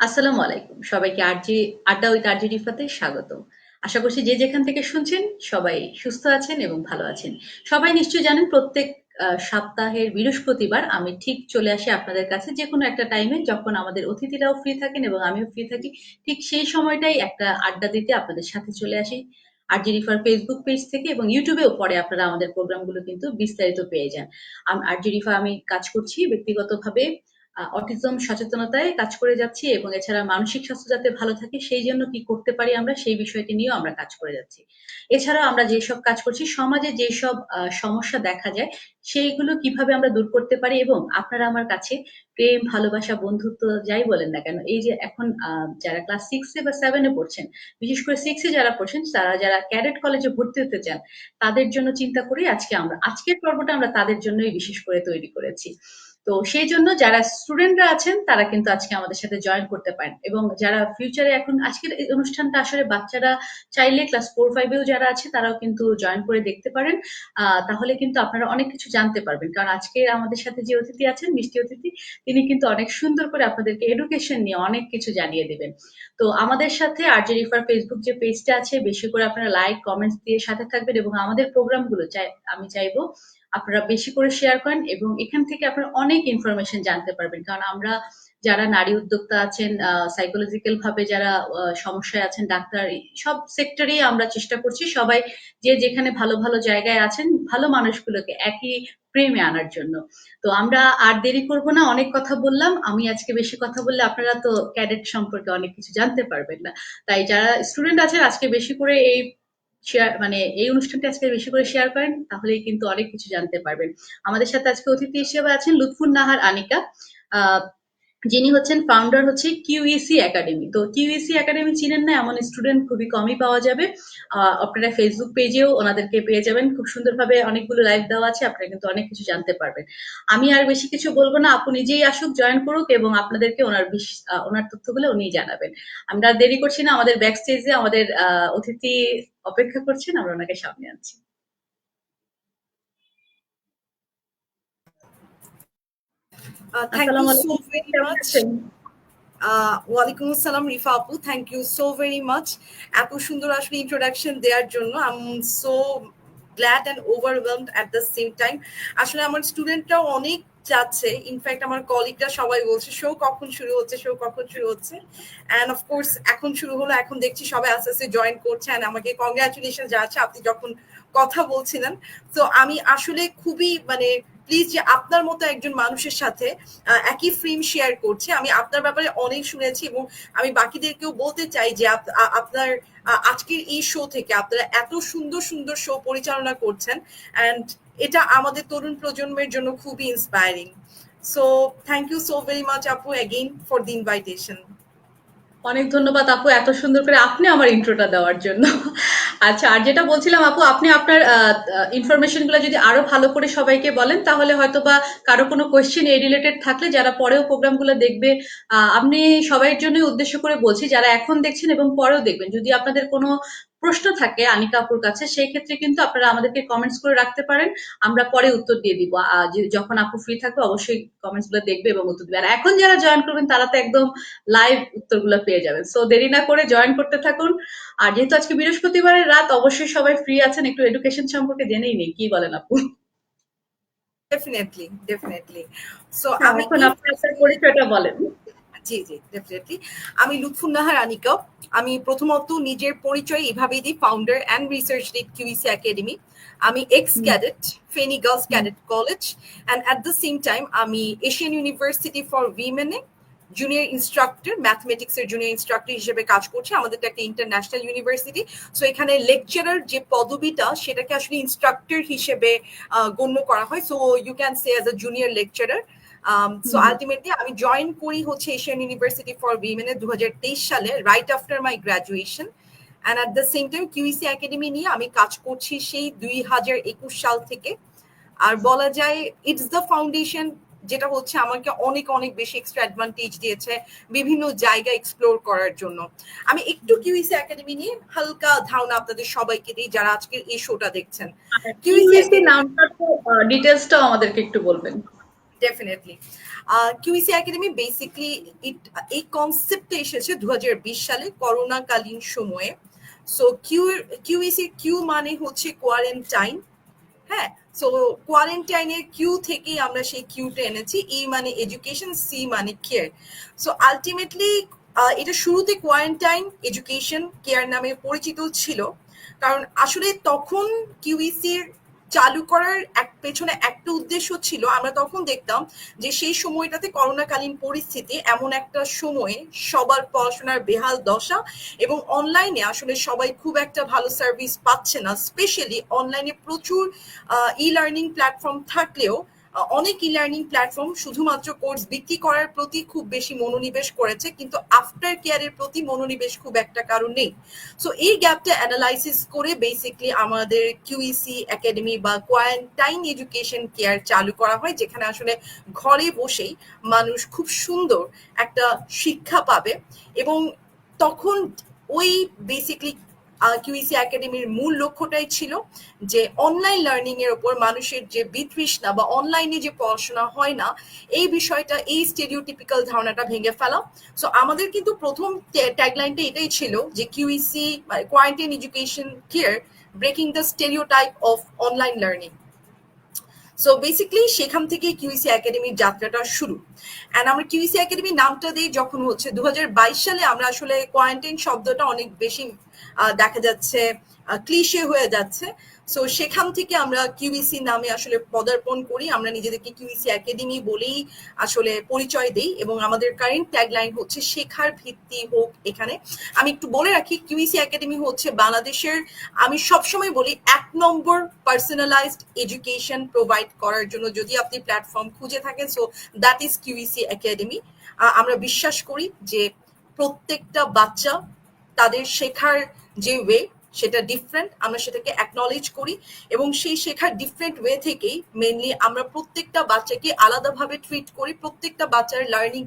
আসসালামু আলাইকুম। সবাইকে আড্ডা উইথ আরজে রিফাতে স্বাগতম। আশা করছি যে যেখান থেকে শুনছেন সবাই সুস্থ আছেন এবং ভালো আছেন। সবাই নিশ্চয়ই জানেন প্রত্যেক সপ্তাহের বৃহস্পতিবার আমি ঠিক চলে আসি আপনাদের কাছে যেকোনো একটা টাইমে যখন আমাদের অতিথিরাও ফ্রি থাকেন এবং আমিও ফ্রি থাকি। ঠিক সেই সময়টাই একটা আড্ডা দিতে আপনাদের সাথে চলে আসি। আরজে রিফার ফেসবুক পেজ থেকে এবং ইউটিউবেও পরে আপনারা আমাদের প্রোগ্রামগুলো কিন্তু বিস্তারিত পেয়ে যান। আরজে রিফা আমি কাজ করছি ব্যক্তিগতভাবে অটিজম সচেতনতায় কাজ করে যাচ্ছি এবং এছাড়া মানসিক স্বাস্থ্য যাতে ভালো থাকে সেই জন্য কি করতে পারি আমরা সেই বিষয়টি নিয়েও আমরা কাজ করে যাচ্ছি। এছাড়াও আমরা যেসব কাজ করছি সমাজে যেসব সমস্যা দেখা যায় সেইগুলো কিভাবে আমরা দূর করতে পারি এবং আপনারা আমার কাছে প্রেম ভালোবাসা বন্ধুত্ব যাই বলেন না কেন এই যে এখন যারা ক্লাস 6 এ বা 7 এ পড়ছেন, বিশেষ করে 6 এ যারা পড়ছেন তারা যারা ক্যাডেট কলেজে ভর্তি হতে চান তাদের জন্য চিন্তা করেই আজকের পর্বটা আমরা তাদের জন্যই বিশেষ করে তৈরি করেছি। তো সেই জন্য যারা স্টুডেন্টরা আছেন তারা কিন্তু আজকে আমাদের সাথে জয়েন করতে পারেন এবং যারা ফিউচারে এখন আজকের এই অনুষ্ঠানটা আসলে বাচ্চারা চাইলে ক্লাস 4-5 এও যারা আছে তারাও কিন্তু জয়েন করে দেখতে পারেন। তাহলে কিন্তু আপনারা অনেক কিছু জানতে পারবেন কারণ আজকে আমাদের সাথে যে অতিথি আছেন মিষ্টি অতিথি তিনি কিন্তু অনেক সুন্দর করে আপনাদেরকে এডুকেশন নিয়ে অনেক কিছু জানিয়ে দেবেন। তো আমাদের সাথে আরজে রিফার ফেসবুক যে পেজটা আছে বেশি করে আপনারা লাইক কমেন্টস দিয়ে সাথে থাকবেন এবং আমাদের প্রোগ্রামগুলো আমি চাইবো আপনারা বেশি করে শেয়ার করেন এবং এখান থেকে আপনারা অনেক ইনফরমেশন জানতে পারবেন কারণ আমরা যারা নারী উদ্যোক্তা আছেন সাইকোলজিক্যাল ভাবে যারা সমস্যায় আছেন ডাক্তার সব সেক্টরেই আমরা চেষ্টা করছি সবাই যে যেখানে ভালো ভালো জায়গায় আছেন ভালো মানুষগুলোকে একই প্রেমে আনার জন্য। তো আমরা আর দেরি করব না, অনেক কথা বললাম, আমি আজকে বেশি কথা বললে আপনারা তো ক্যাডেট সম্পর্কে অনেক কিছু জানতে পারবেন না। তাই যারা স্টুডেন্ট আছেন আজকে বেশি করে এই শেয়ার মানে এই অনুষ্ঠানটা আজকে বেশি করে শেয়ার করেন তাহলেই কিন্তু অনেক কিছু জানতে পারবেন। আমাদের সাথে আজকে অতিথি হিসেবে আছেন লুৎফুন নাহার আনিকা, আহ, যিনি হচ্ছেন ফাউন্ডার হচ্ছে কিউইসি একাডেমি। তো কিউইসি একাডেমি চিনেন না এমন স্টুডেন্ট খুবই কমই পাওয়া যাবে। আপনারা ফেসবুক পেজেও ওনাদেরকে পেয়ে যাবেন, খুব সুন্দরভাবে অনেকগুলো লাইভ দেওয়া আছে, আপনারা কিন্তু অনেক কিছু জানতে পারবেন। আমি আর বেশি কিছু বলবো না, আপু নিজেই আসুক জয়েন করুক এবং আপনাদেরকে ওনার তথ্যগুলো উনি জানাবেন। আমরা আর দেরি করছি না, আমাদের ব্যাক স্টেজে আমাদের অতিথি অপেক্ষা করছেন, আমরা ওনাকে সামনে আনছি। Thank you আসসালামু so আলাইকুম, very কেমন much. আছেন? ওয়ালাইকুম আসসালাম রিফা আপু, thank you so very much এত সুন্দর আসলে ইন্ট্রোডাকশন দেওয়ার জন্য। I am so glad and overwhelmed at the same time. আসলে আমার স্টুডেন্টরাও অনেক যাচ্ছে, ইনফ্যাক্ট আমার কলিগরা সবাই বলছে শো কখন শুরু হচ্ছে, শো কখন শুরু হচ্ছে। অ্যান্ড অফকোর্স এখন শুরু হলো, এখন দেখছি সবাই আস্তে আস্তে জয়েন করছে। অ্যান্ড আমাকে কংগ্রাচুলেশন জানাচ্ছে আপনি যখন কথা বলছিলেন। তো আমি আসলে খুবই প্লিজ যে আপনার মতো একজন মানুষের সাথে একই ফ্রেম শেয়ার করছে। আমি আপনার ব্যাপারে অনেক শুনেছি এবং আমি বাকিদেরকেও বলতে চাই যে আপনার আজকের এই শো থেকে আপনারা এত সুন্দর সুন্দর শো পরিচালনা করছেন, অ্যান্ড এটা আমাদের তরুণ প্রজন্মের জন্য খুবই inspiring. So thank you so very much আপু অ্যাগেইন ফর দি ইনভাইটেশন। অনেক ধন্যবাদ আপু এত সুন্দর করে আপনি আমার ইন্ট্রোটা দেওয়ার জন্য। আচ্ছা, আর যেটা বলছিলাম আপু, আপনি আপনার ইনফরমেশন গুলো যদি আরো ভালো করে সবাইকে বলেন তাহলে হয়তো বা কারো কোনো কোয়েশ্চেন এই রিলেটেড থাকলে যারা পরেও প্রোগ্রাম গুলো দেখবে, আপনি সবাই জন্যই উদ্দেশ্য করে বলছি যারা এখন দেখছেন এবং পরেও দেখবেন, যদি আপনাদের কোনো প্রশ্ন থাকে আনিকা আপুর কাছে সেই ক্ষেত্রে কিন্তু আপনারা আমাদেরকে কমেন্টস করে রাখতে পারেন, আমরা পরে উত্তর দিয়ে দিব। যখন আপু ফ্রি থাকবে অবশ্যই কমেন্টস গুলো দেখবে এবং উত্তর দিবে। আর এখন যারা জয়েন করবেন তারা তো একদম লাইভ উত্তরগুলো পেয়ে যাবেন। সো দেরি না করে জয়েন করতে থাকুন। আর যেহেতু আজকে বৃহস্পতিবারের রাত অবশ্যই সবাই ফ্রি আছেন, একটু এডুকেশন সম্পর্কে জেনেই নেই, কি বলেন আপু? Definitely definitely. সো হ্যাঁ, আমি এখন এই আপনি আপনার পরিচয়টা বলেন। জি জি ডেফিনেটলি। আমি লুৎফুন নাহার আনিকা। আমি প্রথমত নিজের পরিচয় এভাবেই দিই, founder and research lead QEC academy. আমি ex hmm, cadet Feni girls hmm, cadet college, and at the same time আমি এশিয়ান ইউনিভার্সিটি ফর উইমেনে জুনিয়র ইনস্ট্রাক্টর, ম্যাথমেটিক্সের জুনিয়র ইনস্ট্রাক্টর হিসেবে কাজ করছি। আমাদেরটা একটা ইন্টারন্যাশনাল ইউনিভার্সিটি। সো এখানে লেকচারার যে পদবিটা সেটাকে আসলে ইনস্ট্রাক্টর হিসেবে গণ্য করা হয়। So you can say as a junior lecturer. So hmm, ultimately আমি জয়েন করি হচ্ছে এশিয়ান ইউনিভার্সিটি ফর উইমেনে 2023 সালে, right after my graduation. And at the same time QEC academy নিয়ে আমি কাজ করছি সেই 2021 সাল থেকে। আর বলা যায় ইটস দ্য ফাউন্ডেশন যেটা হচ্ছে আমাকে অনেক অনেক বেশি এক্সট্রা অ্যাডভান্টেজ দিয়েছে বিভিন্ন জায়গা এক্সপ্লোর করার জন্য। আমি একটু কিউইসি একাডেমি নিয়ে হালকা ধারণা আপনাদের সবাইকে দিই যারা আজকের এই শোটা দেখছেন। আর কিউইসি কিউএসসি একাডেমি নামটা তো ডিটেলসটাও আমাদেরকে একটু বলবেন। ডেফিনেটলি কিউইসি একাডেমি বেসিকলি এই কনসেপ্টে এসেছে 2020 সালে করোনাকালীন সময়ে। সো কিউইসি কিউ মানে হচ্ছে কোয়ারেন্টাইন, হ্যাঁ। সো কোয়ারেন্টাইনের কিউ থেকেই আমরা সেই কিউটা এনেছি, ই মানে এডুকেশন, সি মানে কেয়ার। সো আলটিমেটলি এটা শুরুতে কোয়ারেন্টাইন এডুকেশন কেয়ার নামে পরিচিত ছিল, কারণ আসলে তখন কিউইসির চালু করার পেছনে একটা উদ্দেশ্য ছিল। আমরা তখন দেখতাম যে সেই সময়টাতে করোনাকালীন পরিস্থিতি এমন একটা সময়ে সবার পড়াশোনার বেহাল দশা, এবং অনলাইনে আসলে সবাই খুব একটা ভালো সার্ভিস পাচ্ছে না। স্পেশালি অনলাইনে প্রচুর ই লার্নিং প্ল্যাটফর্ম থাকলেও অনেক ই লার্নিং প্ল্যাটফর্ম শুধুমাত্র কোর্স বিক্রি করার প্রতি খুব বেশি মনোনিবেশ করেছে, কিন্তু আফটার কেয়ারের প্রতি মনোনিবেশ খুব একটা কারণ নেই। সো এই গ্যাপটা অ্যানালাইসিস করে বেসিকলি আমাদের কিউইসি একাডেমি বা কোয়ারেন্টাইন এডুকেশন কেয়ার চালু করা হয়, যেখানে আসলে ঘরে বসেই মানুষ খুব সুন্দর একটা শিক্ষা পাবে। এবং তখন ওই বেসিকলি কিউইসি একাডেমির মূল লক্ষ্যটাই ছিল যে অনলাইন লার্নিং এর উপর মানুষের যে বিতৃষ্ণা বা অনলাইনে যে পড়াশোনা হয় না, এই বিষয়টা, এই স্টেরিওটিপিক্যাল ধারণাটা ভেঙে ফেলা। সো আমাদের কিন্তু প্রথম ট্যাগলাইনটা এটাই ছিল যে QEC quarantine education care breaking the stereotype of online learning. So basically সেখান থেকে কিউইসি একাডেমির যাত্রাটা শুরু। অ্যান্ড আমরা কিউইসি একাডেমির নামটা দিই যখন হচ্ছে 2022 সালে, আমরা আসলে কোয়ারেন্টাইন শব্দটা অনেক বেশি দেখা যাচ্ছে ক্লিশে হয়ে যাচ্ছে। সো সেখান থেকে আমরা কিউইসি নামে আসলে পদার্পণ করি, আমরা নিজেদেরকে কিউইসি একাডেমি বলেই আসলে পরিচয় দেই, এবং আমাদের কারেন্ট ট্যাগলাইন হচ্ছে শেখার ভিত্তি হোক এখানে। আমি একটু বলে রাখি, কিউইসি একাডেমি হচ্ছে বাংলাদেশের, আমি সবসময় বলি, 1 নম্বর পার্সোনালাইজড এডুকেশন প্রোভাইড করার জন্য যদি আপনি প্ল্যাটফর্ম খুঁজে থাকেন, সো দ্যাট ইজ কিউইসি একাডেমি। আমরা বিশ্বাস করি যে প্রত্যেকটা বাচ্চা তাদের শেখার যে ওয়ে সেটা ডিফারেন্ট, আমরা সেটাকে অ্যাকনলেজ করি, এবং সেই শেখার ডিফারেন্ট ওয়ে থেকেই মেনলি আমরা প্রত্যেকটা বাচ্চাকে আলাদাভাবে ট্রিট করি। প্রত্যেকটা বাচ্চার লার্নিং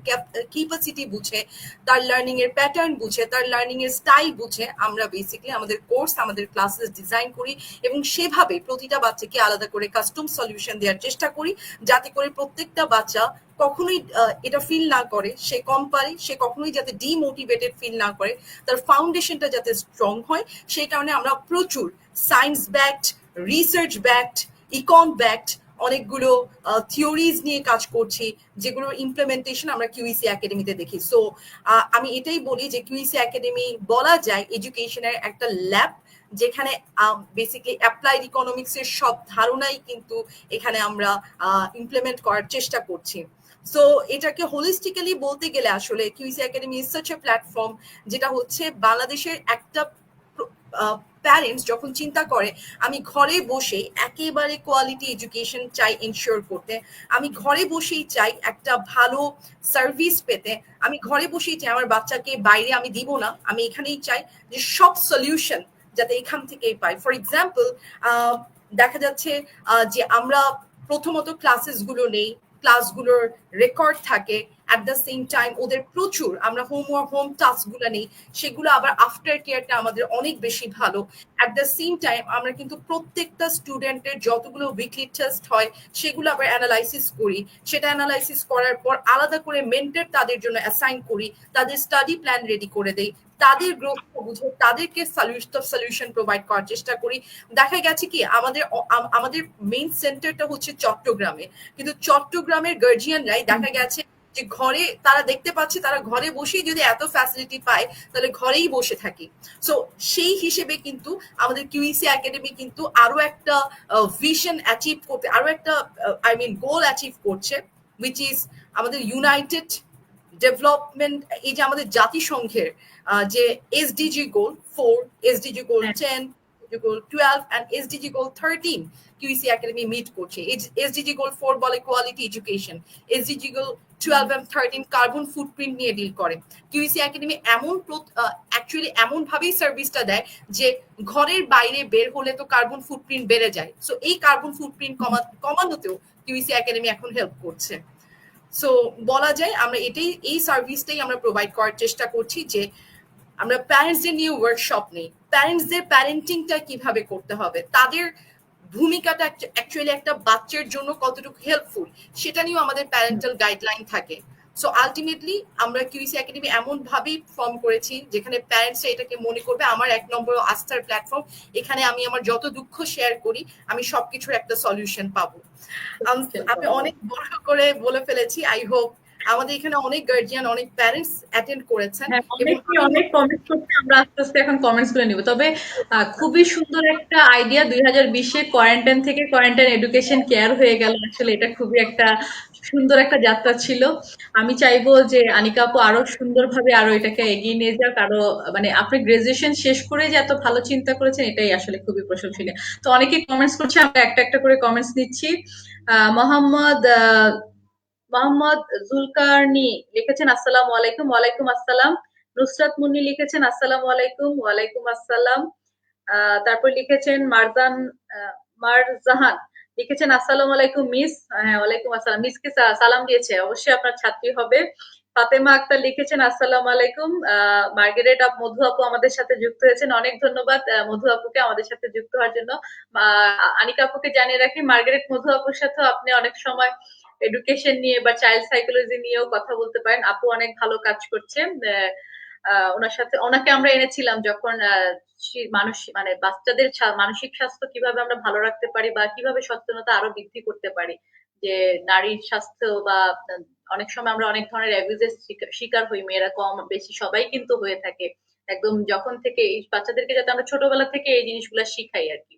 ক্যাপাসিটি বুঝে, তার লার্নিং এর প্যাটার্ন বুঝে, তার লার্নিং এর স্টাইল বুঝে আমরা বেসিক্যালি আমাদের কোর্স, আমাদের ক্লাসেস ডিজাইন করি, এবং সেভাবে প্রতিটা বাচ্চাকে আলাদা করে কাস্টম সলিউশন দেওয়ার চেষ্টা করি, যাতে করে প্রত্যেকটা বাচ্চা কখনোই এটা ফিল না করে সে কম পারে, সে কখনোই যাতে ডিমোটিভেটেড ফিল না করে, তার ফাউন্ডেশনটা যাতে স্ট্রং হয়। সেই কারণে আমরা প্রচুর science backed, research backed, econ backed অনেকগুলো থিওরিজ নিয়ে কাজ করছি, যেগুলোর ইমপ্লিমেন্টেশন আমরা কিউইসি একাডেমিতে দেখি। সো আমি এটাই বলি যে কিউইসি একাডেমি বলা যায় এডুকেশনের একটা ল্যাব, যেখানে বেসিক্যালি অ্যাপ্লাইড ইকোনমিক্স এর সব ধারণাই কিন্তু এখানে আমরা ইমপ্লিমেন্ট করার চেষ্টা করছি। সো এটাকে হোলিস্টিক্যালি বলতে গেলে আসলে QEC academy is such a platform, যেটা হচ্ছে বাংলাদেশের একটা প্যারেন্টস যখন চিন্তা করে আমি ঘরে বসে একেবারে কোয়ালিটি এডুকেশন চাই এনশিওর করতে, আমি ঘরে বসেই চাই একটা ভালো সার্ভিস পেতে, আমি ঘরে বসেই চাই আমার বাচ্চাকে বাইরে আমি দিব না, আমি এখানেই চাই যে সব সলিউশন যাতে এখান থেকেই পাই। ফর এক্সাম্পল দেখা যাচ্ছে যে আমরা প্রথমত ক্লাসেসগুলো নেই, ক্লাসগুলোর রেকর্ড থাকে, অ্যাট দ্য সেম টাইম ওদের প্রচুর আমরা হোম টাস্কগুলো নেই, সেগুলো আবার আফটার কেয়ারটা আমাদের অনেক বেশি ভালো। অ্যাট দ্য সেম টাইম আমরা কিন্তু প্রত্যেকটা স্টুডেন্টের যতগুলো উইকলি টেস্ট হয় সেগুলো আবার অ্যানালাইসিস করি, সেটা অ্যানালাইসিস করার পর আলাদা করে মেন্টর তাদের জন্য অ্যাসাইন করি, তাদের স্টাডি প্ল্যান রেডি করে দেই, তাদের গ্রোথ বুঝে তাদেরকে সলিউশন প্রোভাইড করার চেষ্টা করি। দেখা গেছে কি আমাদের মেইন সেন্টারটা হচ্ছে চট্টগ্রামে, কিন্তু চট্টগ্রামের গার্জিয়ানরাই দেখা গেছে যে ঘরে তারা দেখতে পাচ্ছে তারা ঘরে বসেই যদি এত ফ্যাসিলিটি পায় তাহলে ঘরেই বসে থাকি। সো সেই হিসেবে কিন্তু আমাদের কিউইসি একাডেমি কিন্তু আরো একটা ভিশন অ্যাচিভ করতে, আরো একটা গোল অ্যাচিভ করছে, উইচ ইজ আমাদের ইউনাইটেড ডেভেলপমেন্ট, এই যে আমাদের জাতিসংঘের যে SDG goal 4, SDG goal 10, goal 12 and SDG goal 13 QEC academy meet করছে। এসডিজি গোল 4 বলে quality education, SDG goal 12 and 13 carbon footprint নিয়ে ডিল করে। কিউইসি একাডেমি অ্যাকচুয়ালি এমন ভাবেই সার্ভিসটা দেয় যে ঘরের বাইরে বের হলে তো কার্বন ফুটপ্রিন্ট বেড়ে যায়, সো এই কার্বন ফুটপ্রিন্ট কমানোতেও কিউইসি একাডেমি এখন হেল্প করছে। সো বলা যায় আমরা এই সার্ভিসটাই আমরা প্রোভাইড করার চেষ্টা করছি, যে আমরা প্যারেন্টসদের নিয়ে ওয়ার্কশপ নেই, প্যারেন্টসদের প্যারেন্টিংটা কিভাবে করতে হবে, তাদের ভূমিকাটা অ্যাকচুয়ালি একটা বাচ্চার জন্য কতটুকু হেল্পফুল সেটা নিয়েও আমাদের প্যারেন্টাল গাইডলাইন থাকে। সো আলটিমেটলি আমরা কিউইসি একাডেমি এমন ভাবেই ফর্ম করেছি যেখানে প্যারেন্টসরা এটাকে মনে করবে আমার এক নম্বর আস্থার প্ল্যাটফর্ম, এখানে আমি আমার যত দুঃখ শেয়ার করি আমি সবকিছুর একটা সলিউশন পাবো। আমি অনেক বড় করে বলে ফেলেছি, আই হোপ আমাদের এখানে অনেক গার্জিয়ান অনেক প্যারেন্টস অ্যাটেন্ড করেছেন হ্যাঁ, এবং অনেকে অনেক কমেন্টস করছে, আমরা আস্তে আস্তে এখন কমেন্টস গুলো নিব। তবে খুবই সুন্দর একটা আইডিয়া, 2020-এ কোয়ারেন্টাইন থেকে কোয়ারেন্টাইন এডুকেশন কেয়ার হয়ে গেল, আসলে এটা খুবই একটা সুন্দর একটা যাত্রা ছিল। আমি চাইবো যে আনিকা আপু আরো সুন্দরভাবে আরো এটাকে এগিয়ে নিয়ে যাক, আরো মানে আপনি গ্রাজুয়েশন শেষ করে যে এত ভালো চিন্তা করেছেন এটাই আসলে খুবই প্রশংসনীয়। তো অনেকে কমেন্টস করছে, আমরা একটা একটা করে কমেন্টস নিচ্ছি। মোহাম্মদ মোহাম্মদ জুলকারনি লিখেছেন আসসালামু আলাইকুম। ওয়ালাইকুম আসসালাম। নুসরাত মুন্নি লিখেছেন আসসালামু আলাইকুম। ওয়ালাইকুম আসসালাম। তারপর লিখেছেন মারজান মারজাহান লিখেছেন আসসালামু আলাইকুম মিস। হ্যাঁ, ওয়ালাইকুম আসসালাম। মিসকে সালাম দিয়েছে, অবশ্যই আপনার ছাত্রী হবে। ফাতেমা আক্তার লিখেছেন আসসালামু আলাইকুম। মার্গারেট মধু আপু আমাদের সাথে যুক্ত হয়েছেন, অনেক ধন্যবাদ মধু আপুকে আমাদের সাথে যুক্ত হওয়ার জন্য। আনিকা আপুকে জানিয়ে রাখি, মার্গারেট মধু আপুর সাথে আপনি অনেক সময় এডুকেশন নিয়ে বা চাইল্ড সাইকোলজি নিয়েও কথা বলতে পারেন। আপু অনেক ভালো কাজ করছেন। ওনার সাথে ওনাকে আমরা এনেছিলাম যখন মানুষ মানে বাচ্চাদের মানসিক স্বাস্থ্য কিভাবে আমরা ভালো রাখতে পারি বা কিভাবে সচেতনতা আরো বৃদ্ধি করতে পারি, যে নারীর স্বাস্থ্য বা অনেক সময় আমরা অনেক ধরনের অ্যাবিউজের শিকার হই, মেয়েরা কম বেশি সবাই কিন্তু হয়ে থাকে। একদম যখন থেকে এই বাচ্চাদেরকে যাতে আমরা ছোটবেলা থেকে এই জিনিসগুলো শিখাই আর কি।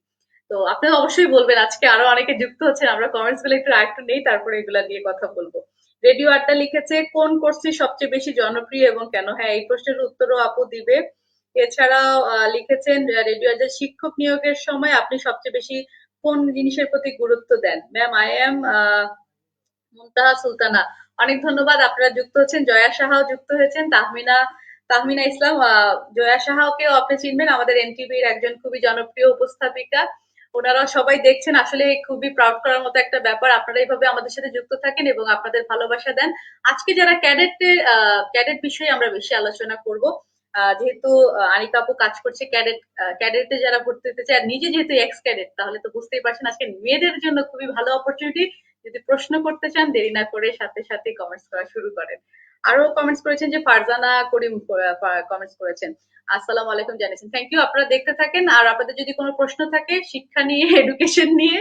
তো আপনি অবশ্যই বলবেন, আজকে আরো অনেকে যুক্ত হচ্ছেন, আমরা কমেন্টস গুলো একটু আরেকটু নেই, তারপরে এগুলা দিয়ে কথা বলবো। রেডিও আড্ডা লিখেছে কোন কোর্সটি সবচেয়ে বেশি জনপ্রিয় এবং কেন? হ্যাঁ, এই প্রশ্নের উত্তরও আপু দিবে। এছাড়াও লিখেছেন রেডিও আড্ডা শিক্ষক নিয়োগের সময় আপনি সবচেয়ে বেশি কোন জিনিসের প্রতি গুরুত্ব দেন? ম্যাম, আই এম মুনতাহা সুলতানা। অনেক ধন্যবাদ, আপনারা যুক্ত হচ্ছেন। জয়া সাহাও যুক্ত হয়েছেন। তাহমিনা তাহমিনা ইসলাম, জয়া সাহাকেও আপনি চিনবেন, আমাদের এনটিভির একজন খুবই জনপ্রিয় উপস্থাপিকা। ওনারা সবাই দেখছেন, আসলে খুবই প্রাউড করার মতো একটা ব্যাপার। আপনারা এইভাবে আমাদের সাথে যুক্ত থাকেন এবং আপনাদের ভালোবাসা দেন। আজকে যারা ক্যাডেট বিষয়ে আমরা বেশি আলোচনা করব। যেহেতু আনিকা আপু কাজ করছে ক্যাডেটে যারা ভর্তি হতে চায়, আর নিজে যেহেতু এক্স ক্যাডেট, তাহলে তো বুঝতেই পারছেন আজকে মেয়েদের জন্য খুবই ভালো অপরচুনিটি। যদি প্রশ্ন করতে চান দেরি না করে সাথে সাথে কমেন্টস করা শুরু করেন। আরো কমেন্টস করেছেন যে ফারজানা করিম কমেন্টস করেছেন, আসসালামু আলাইকুম জানিয়েছেন। থ্যাংক ইউ, আপনারা দেখতে থাকেন। আর আপনাদের যদি কোনো প্রশ্ন থাকে শিক্ষা নিয়ে, এডুকেশন নিয়ে,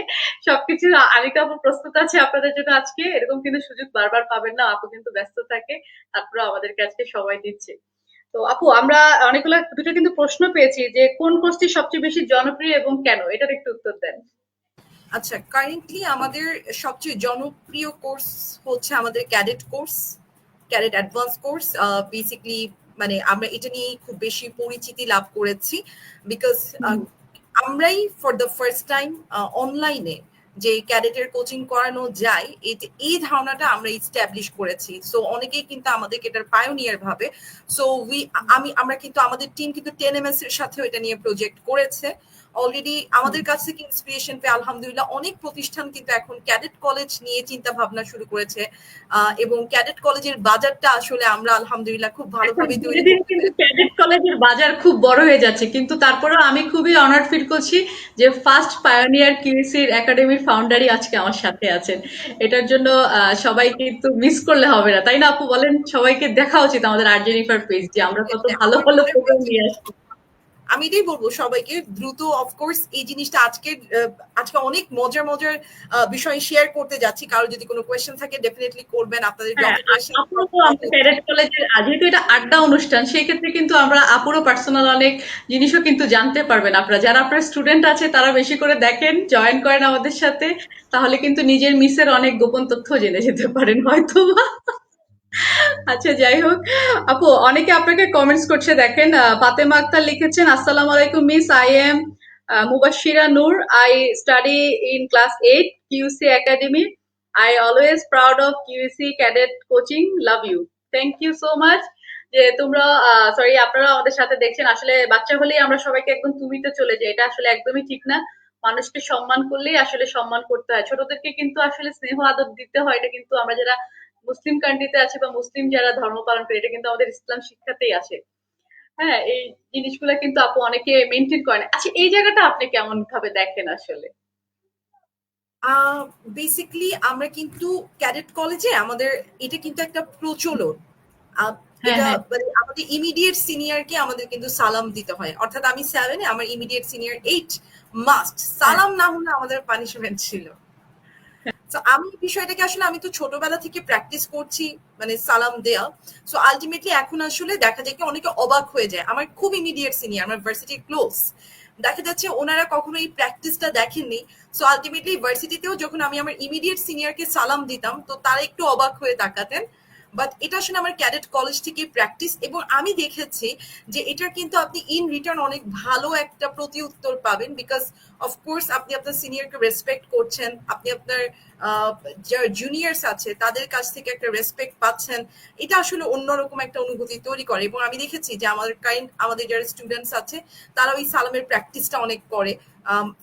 সবকিছু আনিকা আপু প্রস্তুত আছে আপনাদের জন্য আজকে। এরকম কিন্তু সুযোগ বারবার পাবেন না, আপু কিন্তু ব্যস্ত থাকে, তারপরে আমাদেরকে আজকে সময় দিচ্ছে। তো আপু, আমরা অনেকগুলো দুটো কিন্তু প্রশ্ন পেয়েছি যে কোন কোর্সটি সবচেয়ে বেশি জনপ্রিয় এবং কেন, এটার একটু উত্তর দেন। আচ্ছা, কারেন্টলি আমাদের সবচেয়ে জনপ্রিয় কোর্স হচ্ছে আমাদের cadet course, cadet advance course. Basically মানে আমরা এটা নিয়ে খুব বেশি পরিচিতি লাভ করেছি বিকজ আমরাই ফর দ্য ফার্স্ট টাইম অনলাইনে যে ক্যাডেটের কোচিং করানো যায় এই ধারণাটা আমরা ইস্টাবলিশ করেছি। সো অনেকেই কিন্তু আমাদেরকে এটার পায়োনিয়ার ভাবে। সো আমরা কিন্তু আমাদের টিম কিন্তু 10MS এর সাথেও এটা নিয়ে প্রজেক্ট করেছে অলরেডি। আমাদের কাছ থেকে ইন্সপিরেশন পেয়ে আলহামদুলিল্লাহ অনেক প্রতিষ্ঠান কিন্তু এখন ক্যাডেট কলেজ নিয়ে চিন্তা ভাবনা শুরু করেছে এবং ক্যাডেট কলেজের বাজারটা আসলে আমরা আলহামদুলিল্লাহ খুব এখন ভালোভাবে ধীরে তৈরি ধীরে করতে কিন্তু পেরেছি। ক্যাডেট কলেজের বাজার খুব বড় হয়ে যাচ্ছে, কিন্তু তারপরেও আমি খুবই অনার্ড ফিল করছি যে ফার্স্ট পায়োনিয়ার কিউসির একাডেমির ফাউন্ডারই আজকে আমার সাথে আছেন। এটার জন্য সবাই কিন্তু মিস করলে হবে না, তাই না আপু বলেন? সবাইকে দেখা উচিত আমাদের আর জেনিফার পেজ, যে আমরা কত ভালো আমার ভালো মনে প্রোগ্রাম হয়েছে নিয়ে আসছি। আমি এটাই বলবো সবাইকে দ্রুত অফকোর্স এই জিনিসটা আজকে অনেক মজার মজার বিষয় শেয়ার করতে যাচ্ছি। কারো যদি কোনো কোয়েশ্চেন থাকে ডেফিনেটলি করবেন, আপনাদের হ্যাঁ, যত কোয়েশ্চেন আপুরও তো আমরা ক্যাডেট কলেজের, যেহেতু এটা আড্ডা অনুষ্ঠান, সেই ক্ষেত্রে কিন্তু আমরা আপুরও পার্সোনাল অনেক জিনিসও কিন্তু জানতে পারবেন। আপনারা যারা আপনার স্টুডেন্ট আছে তারা বেশি করে দেখেন, জয়েন করেন আমাদের সাথে, তাহলে কিন্তু নিজের মিসের অনেক গোপন তথ্য জেনে যেতে পারেন হয়তো বা। আচ্ছা, যাই হোক আপু, অনেকে আপনাকে কমেন্টস করছে দেখেন। ফাতেমা আক্তার লিখেছেন আসসালামু আলাইকুম miss, I am Mubashira Noor, I study in class 8 QC academy, I always proud of QC cadet coaching, love you. Thank you so much যে তোমরা, সরি, আপনারা আমাদের সাথে দেখছেন। আসলে বাচ্চা হলেই আমরা সবাইকে একদম তুমিতে চলে যাই, এটা আসলে একদমই ঠিক না। মানুষকে সম্মান করলেই আসলে সম্মান করতে হয়, ছোটদেরকে কিন্তু আসলে স্নেহ আদর দিতে হয়। এটা কিন্তু আমরা যারা মুসলিম কান্ট্রিতে আছে বা মুসলিম যারা ধর্ম পালন করে, এটা কিন্তু আমাদের ইসলাম শিক্ষাতেই আছে। হ্যাঁ, এই জিনিসগুলো কিন্তু আপু অনেকে মেনটেন করে না। আচ্ছা, এই জায়গাটা আপনি কেমন ভাবে দেখেন আসলে? বেসিক্যালি আমরা কিন্তু ক্যাডেট কলেজে আমাদের এটা কিন্তু একটা প্রচলন। হ্যাঁ এটা হ্যাঁ মানে আমাদের ইমিডিয়েট সিনিয়রকে আমাদের কিন্তু সালাম দিতে হয়, অর্থাৎ আমি 7 আমার ইমিডিয়েট সিনিয়র 8 মাস্ট হ্যাঁ সালাম না হলে আমাদের পানিশমেন্ট ছিল। তো আমি বিষয়টাকে আসলে আমি তো ছোটবেলা থেকে প্র্যাকটিস করছি মানে সালাম দেয়া। সো আলটিমেটলি এখন আসলে দেখা যায় কি অনেকে অবাক হয়ে যায়। আমার খুব ইমিডিয়েট সিনিয়র, আমার ভার্সিটির ক্লোজ, দেখা যাচ্ছে ওনারা কখনো এই প্র্যাকটিসটা দেখেননি। সো আলটিমেটলি ভার্সিটিতেও যখন আমি আমার ইমিডিয়েট সিনিয়রকে সালাম দিতাম তো তারা একটু অবাক হয়ে তাকাতেন। বাট এটা আসলে আমার ক্যাডেট কলেজ থেকে প্র্যাকটিস, এবং আমি দেখেছি যে এটা কিন্তু আপনি ইন রিটার্ন অনেক ভালো একটা প্রতি উত্তর পাবেন, বিকজ অফকোর্স আপনি আপনার সিনিয়রকে রেসপেক্ট করছেন, আপনি আপনার যারা জুনিয়র্স আছে তাদের কাছ থেকে একটা রেসপেক্ট পাচ্ছেন। এটা আসলে অন্যরকম একটা অনুভূতি তৈরি করে, এবং আমি দেখেছি যে আমাদের যারা স্টুডেন্টস আছে তারা ওই সালামের প্র্যাকটিসটা অনেক করে,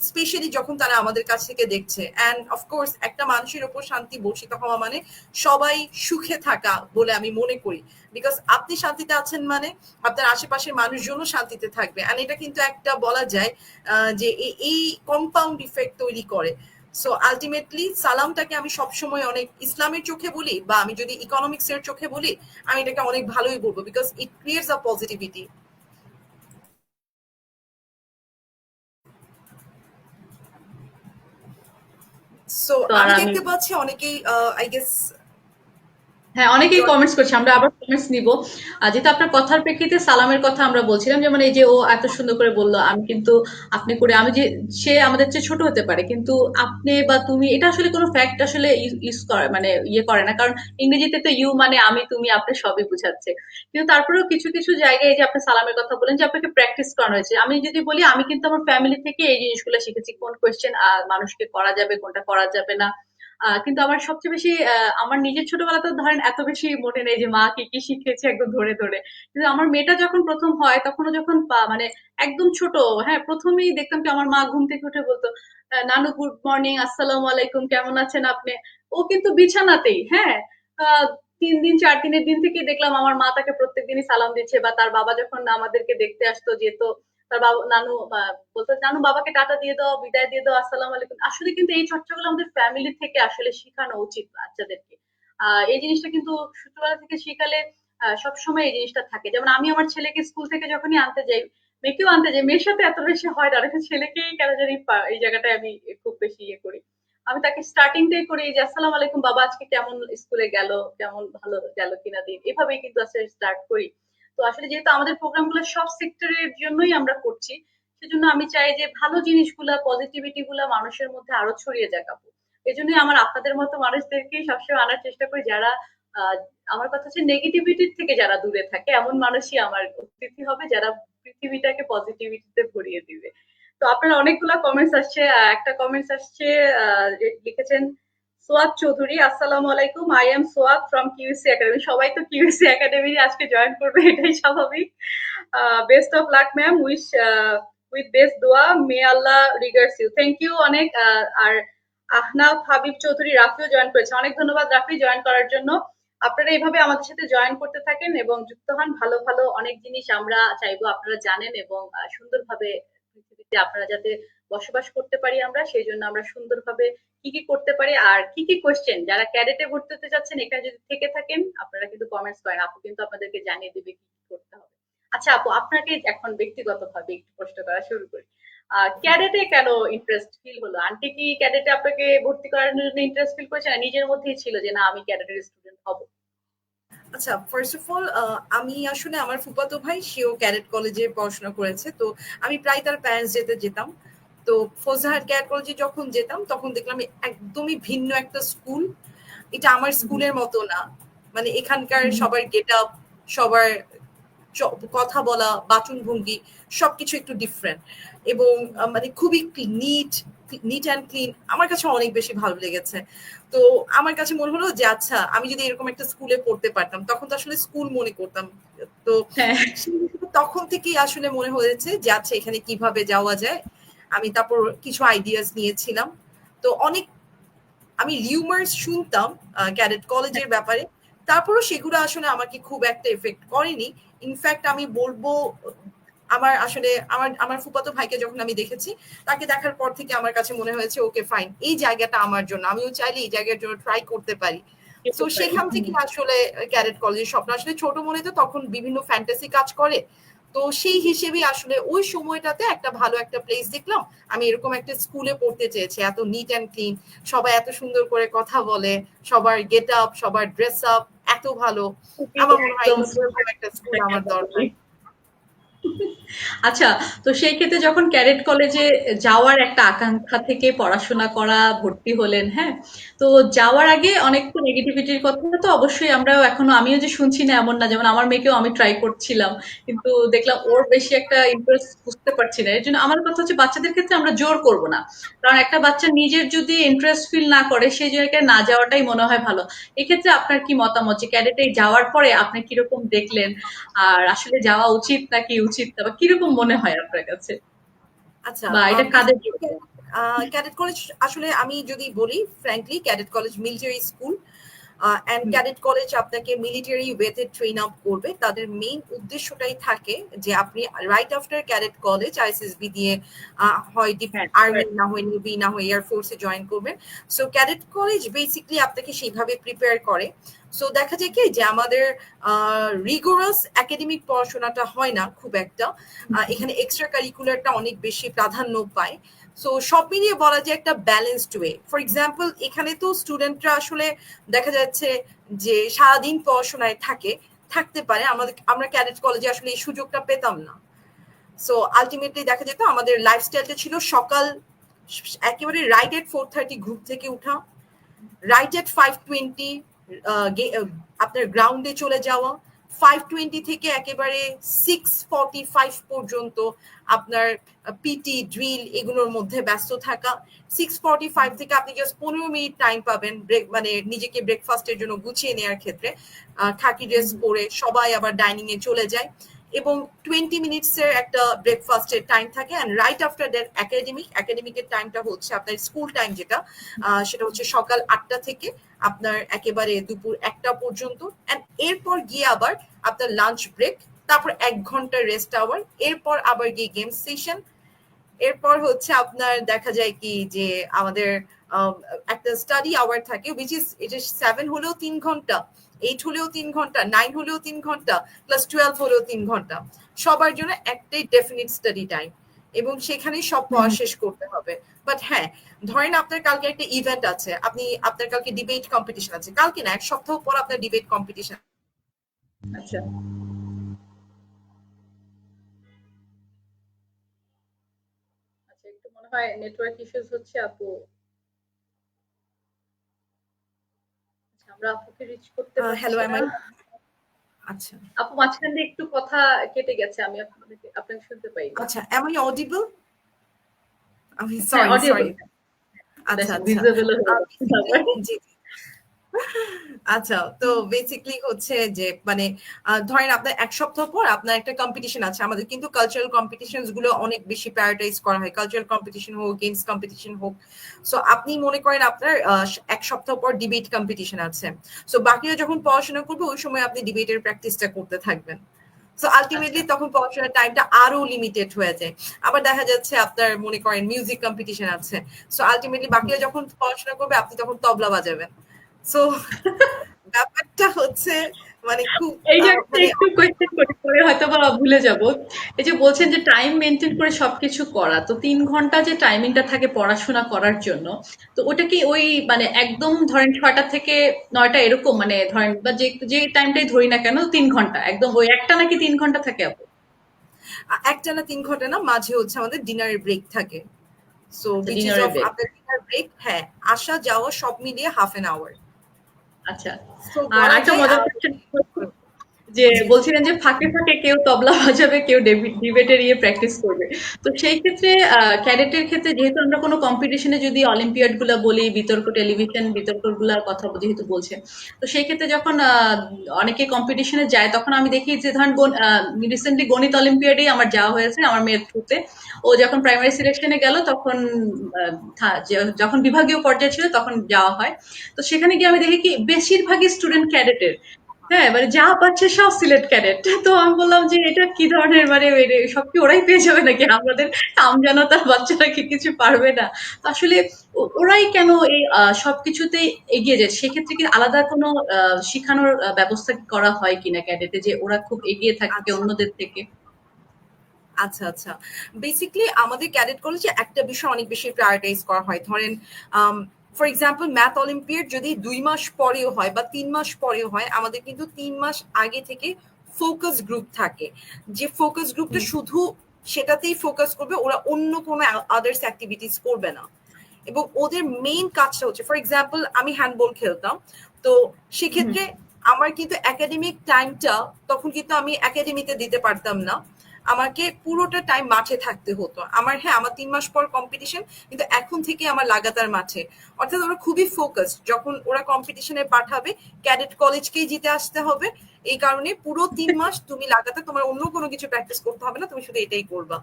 স্পেশালি যখন তারা আমাদের কাছ থেকে দেখছে। অ্যান্ড অফকোর্স একটা মানুষের ওপর শান্তি বর্ষিত হওয়া মানে সবাই সুখে থাকা বলে আমি মনে করি, বিকজ আপনি শান্তিতে আছেন মানে আপনার আশেপাশের মানুষজনও শান্তিতে থাকবে। অ্যান্ড এটা কিন্তু একটা বলা যায় যে এই কম্পাউন্ড ইফেক্ট তৈরি করে। সো আলটিমেটলি সালামটাকে আমি সবসময় অনেক ইসলামের চোখে বলি, বা আমি যদি ইকোনমিক্স এর চোখে বলি আমি এটাকে অনেক ভালোই বলবো, because it creates a positivity. So তো আর আমি আমি দেখতে পাচ্ছি অনেকেই আই গেস হ্যাঁ, অনেকেই কমেন্টস করছে। আমরা আবার কমেন্টস নিব। যেহেতু আপনার কথার প্রেক্ষিতে সালামের কথা আমরা বলছিলাম, যেমন এই যে ও এত সুন্দর করে বলল, আমি কিন্তু আপনি করে আমি যে সে আমাদের চেয়ে ছোট হতে পারে, কিন্তু আপনি বা তুমি এটা আসলে কোনো ফ্যাক্ট আসলে ইউজ করে মানে ইয়ে করে না, কারণ ইংরেজিতে তো ইউ মানে আমি তুমি আপনি সবই বুঝাচ্ছে। কিন্তু তারপরেও কিছু কিছু জায়গায় এই যে আপনি সালামের কথা বলেন যে আপনাকে প্র্যাকটিস করানো হয়েছে, আমি যদি বলি আমি কিন্তু আমার ফ্যামিলি থেকে এই জিনিসগুলো শিখেছি, কোন কোয়েশ্চেন মানুষকে করা যাবে কোনটা করা যাবে না। কিন্তু আমার সবচেয়ে বেশি আমার নিজের ছোটবেলাতে ধরেন এত বেশি মনে নেই যে মা কি কি শিখিয়েছে একদম ধরে ধরে। কিন্তু আমার মেয়েটা যখন প্রথম হয় তখনও যখন মানে একদম ছোট, হ্যাঁ প্রথমেই দেখতাম কি আমার মা ঘুম থেকে উঠে বলতো, নানু গুড মর্নিং, আসসালামু আলাইকুম, কেমন আছেন আপনি। ও কিন্তু বিছানাতেই, হ্যাঁ। আহ 3 দিন 4 দিনের দিন থেকেই দেখলাম আমার মা তাকে প্রত্যেকদিনই সালাম দিচ্ছে, বা তার বাবা যখন আমাদেরকে দেখতে আসতো যেত তার বাবা নানু বলতো নানু বাবাকে টাটা দিয়ে দাও, বিদায় দিয়ে দাও, আসসালাম আলাইকুম। আসলে কিন্তু এই চর্চাগুলো আমাদের ফ্যামিলি থেকে আসলে শেখানো উচিত বাচ্চাদেরকে। এই জিনিসটা কিন্তু ছোটবেলা থেকে শিখালে সবসময় এই জিনিসটা থাকে। যেমন আমি আমার ছেলেকে স্কুল থেকে যখনই আনতে যাই, মেয়েকেও আনতে যাই, মেয়ের সাথে এত বেশি হয় না, অনেক ছেলেকেই কেন জানি এই জায়গাটায় আমি খুব বেশি ইয়ে করি। আমি তাকে স্টার্টিংটাই করি যে আসসালাম আলাইকুম বাবা, আজকে কেমন স্কুলে গেল, কেমন ভালো গেল কিনা দিন, এভাবেই কিন্তু আসলে স্টার্ট করি। তো আসলে যেহেতু আমাদের প্রোগ্রামগুলো সব সেক্টরের জন্যই আমরা করছি, সেজন্য আমি চাই যে ভালো জিনিসগুলা পজিটিভিটি গুলা মানুষের মধ্যে আরো ছড়িয়ে যাক আপু। এই জন্যই আমার আপনাদের মতো মানুষদেরকেই সবসময় আনার চেষ্টা করি, যারা আহ, আমার কথা হচ্ছে নেগেটিভিটির থেকে যারা দূরে থাকে এমন মানুষই আমার অতিথি হবে, যারা পৃথিবীটাকে পজিটিভিটিতে ভরিয়ে দিবে। তো আপনার অনেকগুলা কমেন্টস আসছে। একটা কমেন্টস আসছে, লিখেছেন সোয়াদ চৌধুরী, আসসালামু আলাইকুম, I am Swad from QC academy. সবাই তো কিউসি একাডেমি আজকে জয়েন করবে, এটাই স্বাভাবিক। Best of luck ma'am, wish with best দোয়া, may Allah regards you. Thank you অনেক। আর আহনাফ হাবিব চৌধুরী রাফিও জয়েন করেছে, অনেক ধন্যবাদ রাফি জয়েন করার জন্য। আপনারা এইভাবে আমাদের সাথে জয়েন করতে থাকেন এবং যুক্ত হন। ভালো ভালো অনেক জিনিস আমরা চাইবো আপনারা জানেন, এবং সুন্দরভাবে পৃথিবীতে আপনারা যাতে বসবাস করতে পারি আমরা, সেই জন্য আমরা সুন্দরভাবে কি কি করতে পারি আর কি কি কোয়েশ্চেন যারা ক্যাডেটে ভর্তি হতে চাচ্ছেন এখানে যদি থেকে থাকেন আপনারা কিন্তু কমেন্টস করেন, আপু কিন্তু আপনাদেরকে জানিয়ে দিবে কি কি করতে হবে। আচ্ছা আপু, আপনাকে এখন ব্যক্তিগতভাবে একটু প্রশ্ন করা শুরু করি। ক্যাডেটে কেন ইন্টারেস্ট ফিল হলো? আন্টি কি ক্যাডেটে আপনাকে ভর্তি করার জন্য ইন্টারেস্ট ফিল করেছে, না নিজের মধ্যেই ছিল যে না আমি ক্যাডেটের স্টুডেন্ট হব? আচ্ছা, ফার্স্ট অফ অল আমি আসলে আমার ফুফাতো ভাই সেও ক্যাডেট কলেজে পড়াশোনা করেছে, তো আমি প্রায় তার প্যারেন্টস যেতাম। তো ফৌজদারহাট ক্যাডেট কলেজে যখন যেতাম তখন দেখলাম একদমই ভিন্ন একটা স্কুল। এটা আমার স্কুলের মতো না, মানে এখানকার সবার গেট আপ, সবার কথা বলা, বাচনভঙ্গি সবকিছু একটু ডিফারেন্ট, এবং মানে খুবই নিট অ্যান্ড ক্লিন। আমার কাছে অনেক বেশি ভালো লেগেছে। তো আমার কাছে মনে হলো যে আচ্ছা আমি যদি এরকম একটা স্কুলে পড়তে পারতাম, তখন তো আসলে স্কুল মনে করতাম। তো হ্যাঁ তখন থেকেই আসলে মনে হয়েছে যে আচ্ছা এখানে কিভাবে যাওয়া যায়। আমি তারপর কিছু আইডিয়াস নিয়েছিলাম। তো অনেক আমি রিউমার্স শুনতাম ক্যাডেট কলেজের ব্যাপারে, তারপরও সেগুলো আসলে আমাকে খুব একটা এফেক্ট করেনি। ইনফ্যাক্ট আমি বলবো আমার আসলে আমার ফুফাতো ভাইকে যখন আমি দেখেছি, তাকে দেখার পর থেকে আমার কাছে মনে হয়েছে ওকে ফাইন, এই জায়গাটা আমার জন্য, আমিও চাইলে এই জায়গার জন্য ট্রাই করতে পারি। তো সেখান থেকে আসলে ক্যাডেট কলেজের স্বপ্ন, আসলে ছোট মনে তো তখন বিভিন্ন ফ্যান্টাসি কাজ করে। তো সেই হিসেবে আসলে ওই সময়টাতে একটা ভালো একটা প্লেস দেখলাম, আমি এরকম একটা স্কুলে পড়তে চেয়েছি, এত নিট অ্যান্ড ক্লিন, সবাই এত সুন্দর করে কথা বলে, সবার গেট আপ, সবার ড্রেস আপ এত ভালো। আমার মনে হয় একদম এরকম একটা স্কুল আমার দরকার। আচ্ছা, তো সেই ক্ষেত্রে যখন ক্যাডেট কলেজে যাওয়ার একটা আকাঙ্ক্ষা থেকে পড়াশোনা করা ভর্তি হলেন, হ্যাঁ? তো যাওয়ার আগে অনেক তো নেগেটিভিটির কথা তো অবশ্যই আমরাও এখনো আমিও যে শুনছি না এমন না। যেমন আমার মেয়েকেও আমি ট্রাই করছিলাম। কিন্তু দেখলাম ওর বেশি একটা ইন্টারেস্ট বুঝতে পারছি না। এর জন্য আমার কথা হচ্ছে বাচ্চাদের ক্ষেত্রে আমরা জোর করব না। কারণ একটা বাচ্চা নিজের যদি ইন্টারেস্ট ফিল না করে সেই জায়গায় না যাওয়াটাই মনে হয় ভালো। এক্ষেত্রে আপনার কি মতামত যে ক্যাডেটে যাওয়ার পরে আপনি কিরকম দেখলেন? আর আসলে যাওয়া উচিত নাকি উচিত না বা কিরকম মনে হয় আপনার কাছে? আচ্ছা, বা এটা কাদের জন্য? বেসিক্যালি ক্যাডেট কলেজ আসলে আমি যদি বলি frankly, cadet college military school, and hmm, cadet college আপনাকে মিলিটারি ওয়েতে ট্রেন আপ করবে। তাদের মেইন উদ্দেশ্যটাই থাকে যে আপনি right after cadet college ISSB দিয়ে হয় হ্যাঁ, আর্মি, না হয় নেভি, না হয় এয়ারফোর্সে জয়েন করবেন। সো ক্যাডেট কলেজ বেসিকলি আপনাকে সেইভাবে প্রিপেয়ার করে। সো দেখা যায় কি যে আমাদের রিগোরাস একাডেমিক পড়াশোনাটা হয় না খুব একটা, এখানে এক্সট্রা কারিকুলারটা অনেক বেশি প্রাধান্য পায়। সো সব মিলিয়ে বলা যায় একটা ব্যালেন্সড ওয়ে। ফর এক্সাম্পল এখানে তো স্টুডেন্টরা আসলে দেখা যাচ্ছে যে সারাদিন পড়াশোনায় থাকতে পারে, আমরা ক্যাডেট কলেজে আসলে এই সুযোগটা পেতাম না। সো আলটিমেটলি দেখা যেত আমাদের লাইফস্টাইলটা ছিল সকাল একেবারে রাইট এট 4:30 গ্রুপ থেকে উঠা, রাইট এট 5:20 আপনার গ্রাউন্ডে চলে যাওয়া, 5:20 থেকে একেবারে 6:45 পর্যন্ত আপনার পিটি ড্রিল এগুলোর মধ্যে ব্যস্ত থাকা। 6:45 থেকে আপনি জাস্ট 15 মিনিট টাইম পাবেন ব্রেক, মানে নিজেকে ব্রেকফাস্টের জন্য গুছিয়ে নেওয়ার ক্ষেত্রে। খাকি ড্রেস পরে সবাই আবার ডাইনিং এ চলে যায়, এবং 20 মিনিটস এর একটা ব্রেকফাস্টের টাইম থাকে। অ্যান্ড রাইট আফটার দ্যাট একাডেমিকের টাইমটা হচ্ছে আপনার স্কুল টাইম, যেটা সেটা হচ্ছে সকাল 8টা থেকে আপনার একেবারে দুপুর 1টা পর্যন্ত। অ্যান্ড এরপর গিয়ে আবার আপনার লাঞ্চ ব্রেক, তারপর 1 ঘন্টা রেস্ট আওয়ার, এরপর আবার গিয়ে গেম সেশন। এরপর হচ্ছে আপনার দেখা যায় কি যে আমাদের একটা স্টাডি আওয়ার থাকে, উইচ ইজ এটা 7 হলেও 3 ঘন্টা, 8 হলেও 3 ঘন্টা, 9 হলেও 3 ঘন্টা, প্লাস 12 হলেও 3 ঘন্টা। সবার জন্য একটাই ডেফিনিট স্টাডি টাইম, এবং সেখানেই সব পড়া শেষ করতে হবে। বাট হ্যাঁ, ধরেন আপনার কালকে একটা ইভেন্ট আছে, আপনার কালকে ডিবেট কম্পিটিশন আছে, কালকে না 1 সপ্তাহ পর আপনার ডিবেট কম্পিটিশন। আচ্ছা, আচ্ছা, একটু মনে হয় নেটওয়ার্ক ইস্যুস হচ্ছে আপু। আচ্ছা, আমরা আপুকে রিচ করতে হ্যালো, পারছি এম না। আই? আচ্ছা, আপু মাঝখান দিয়ে একটু কথা কেটে গেছে, আমি আপনাকে শুনতে পাইনি। আচ্ছা, এম আই অডিবল? আমি হ্যাঁ, সরি, অডিয়েবল। সরি। আচ্ছা, দেখেন আচ্ছা। ভিজিবল হয়ে যাচ্ছে বেসিক্যালি আবার। জি, আচ্ছা, তো বেসিক্যালি হচ্ছে যে মানে ধরেন আপনার 1 সপ্তাহ পর আপনার একটা কম্পিটিশন আছে। আমাদের কিন্তু কালচারাল কম্পিটিশনস গুলো অনেক বেশি প্রায়োরিটাইজ করা হয়। কালচারাল কম্পিটিশন হোক, গেমস কম্পিটিশন হোক। সো আপনি মনে করেন আপনার 1 সপ্তাহ পর ডিবেট কম্পিটিশন আছে। সো বাকিরা যখন পড়াশোনা করবে ওই সময় আপনি ডিবেটের প্র্যাকটিসটা করতে থাকবেন। সো আচ্ছা, আলটিমেটলি তখন পড়াশোনার টাইমটা আরো লিমিটেড হয়ে যায়। আবার দেখা যাচ্ছে আপনার মনে করেন মিউজিক কম্পিটিশন আছে। সো আলটিমেটলি বাকিরা যখন পড়াশোনা করবে আপনি তখন তবলা বাজাবেন। সো ব্যাপারটা হচ্ছে মানে খুব এই জায়গাটা মানে একটু কোয়েশ্চেন করি, পরে হয়তো বা ভুলে যাব। এই যে বলছেন যে টাইম মেনটেন করে সবকিছু করা, তো 3 ঘন্টা যে টাইমিংটা থাকে পড়াশোনা করার জন্য, তো ওটা কি ওই মানে একদম ধরেন 6টা থেকে 9টা এরকম, মানে ধরেন বা যে যে টাইমটাই ধরি না কেন 3 ঘন্টা একদম ওই একটা নাকি 3 ঘন্টা থাকে আপু? একটানা 3 ঘন্টা না, মাঝে হচ্ছে আমাদের ডিনারের ব্রেক থাকে। সো আচ্ছা, উইচ ইজ ডিনারের অফ ব্রেক। আপনার ডিনার ব্রেক, হ্যাঁ, আসা যাওয়া সব মিলিয়ে ½ অ্যান আওয়ার। আচ্ছা, সো আর বলা একটা যায় মজার কোয়েশ্চেন যে জি, জি। বলছিলেন যে ফাঁকে ফাঁকে কেউ তবলা বাজাবে, কেউ ডিবেটের ইয়ে প্র্যাকটিস করবে। তো সেই ক্ষেত্রে ক্যাডেটের ক্ষেত্রে যেহেতু আমরা কোনো কম্পিটিশনে যদি অলিম্পিয়াড গুলা বলি, বিতর্ক টেলিভিশন বিতর্ক গুলার কথা যেহেতু বলছে, তো সেই ক্ষেত্রে যখন অনেকে কম্পিটিশনে যায় তখন আমি দেখি যে ধরেন রিসেন্টলি গণিত অলিম্পিয়াডেই আমার যাওয়া হয়েছে আমার মেয়ের থ্রুতে। ও যখন প্রাইমারি সিলেকশনে গেল তখন যখন বিভাগীয় পর্যায়ে ছিল তখন যাওয়া হয়। তো সেখানে গিয়ে আমি দেখি কি বেশিরভাগই স্টুডেন্ট ক্যাডেটের, হ্যাঁ, মানে যা পাচ্ছে সব সিলেট ক্যাডেট। তো আমি বললাম যে এটা কি ধরনের মানে সব কি ওরাই পেয়ে যাবে নাকি? আমাদের আমজনতার বাচ্চারা কি কিছু পারবে না? তো আসলে ওরাই কেন এই সবকিছুতেই এগিয়ে যায়? সেক্ষেত্রে কি আলাদা কোনো শিখানোর ব্যবস্থা কি করা হয় কিনা ক্যাডেটে যে ওরা খুব এগিয়ে থাকে আচ্ছা অন্যদের থেকে? আচ্ছা আচ্ছা বেসিক্যালি আমাদের ক্যাডেট কলেজে একটা বিষয় অনেক বেশি প্রায়োরিটাইজ করা হয়। ধরেন ফর এক্সাম্পল ম্যাথ অলিম্পিয়াড যদি 2 মাস পরেও হয় বা 3 মাস পরেও হয়, আমাদের কিন্তু 3 মাস আগে থেকে ফোকাস গ্রুপ থাকে, যে ফোকাস গ্রুপটা হুম, শুধু সেটাতেই ফোকাস করবে, ওরা অন্য কোনো আদার্স অ্যাক্টিভিটিস করবে না। এবং ওদের মেইন কাজটা হচ্ছে, ফর এক্সাম্পল আমি হ্যান্ডবল খেলতাম, তো হুম। সেক্ষেত্রে আমার কিন্তু একাডেমিক টাইমটা তখন কিন্তু আমি একাডেমিতে দিতে পারতাম না, আমাকে পুরোটা টাইম মাঠে থাকতে হতো আমার। হ্যাঁ, আমার 3 মাস পর কম্পিটিশন, কিন্তু এখন থেকে আমার লাগাতার মাঠে। অর্থাৎ ওরা খুবই ফোকাস, যখন ওরা কম্পিটিশনে পাঠাবে ক্যাডেট কলেজকেই জিতে আসতে হবে, এই কারণে পুরো 3 মাস তুমি লাগাতার, তোমার অন্য কোনো কিছু প্র্যাকটিস করতে হবে না, তুমি শুধু এটাই করবা।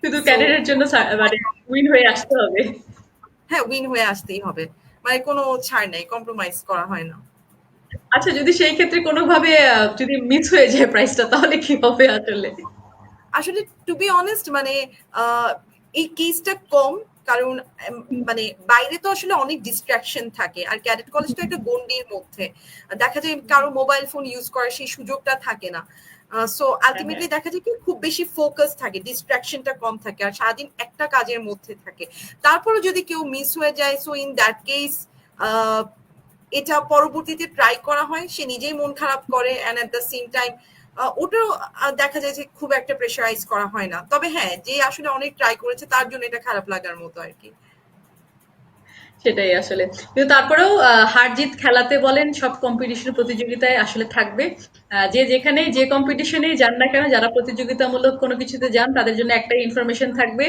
শুধু সো ক্যাডেটের জন্য মানে উইন হয়ে আসতে হবে। হ্যাঁ, উইন হয়ে আসতেই হবে, মানে কোনো ছাড় নাই, কম্প্রোমাইজ করা হয় না। আচ্ছা, যদি সেই ক্ষেত্রে কোনোভাবে যদি মিস হয়ে যায় প্রাইসটা তাহলে কি হবে আসলে? আসলে টু বি অনেস্ট মানে আহ, এই কেসটা কম, কারণ মানে বাইরে তো আসলে অনেক ডিস্ট্রাকশন থাকে, আর ক্যাডেট কলেজ তো একটা গন্ডির মধ্যে, দেখা যায় কারো মোবাইল ফোন ইউজ করার সেই সুযোগটা থাকে না। সো হ্যাঁ, হ্যাঁ। আলটিমেটলি দেখা যায় কি খুব বেশি ফোকাস থাকে, ডিস্ট্রাকশনটা কম থাকে, আর সারাদিন একটা কাজের মধ্যে থাকে। তারপরে যদি কেউ মিস হয়ে যায়, সো ইন দ্যাট কেস এটা পরবর্তীতে ট্রাই করা হয়, সে নিজেই মন খারাপ করে, and at the same time ওটাও দেখা যায় যে খুব একটা প্রেশারাইজ করা হয় না। তবে হ্যাঁ, যে আসলে অনেক ট্রাই করেছে তার জন্য এটা খারাপ লাগার মতো আর কি। সেটাই আসলে। কিন্তু তারপরেও হার-জিত খেলাতে বলেন, সব কম্পিটিশন প্রতিযোগিতায় আসলে থাকবে। যে যেখানেই যে কম্পিটিশনেই যান না কেন, যারা প্রতিযোগিতামূলক কোনো কিছুতে যান তাদের জন্য একটাই ইনফরমেশন থাকবে,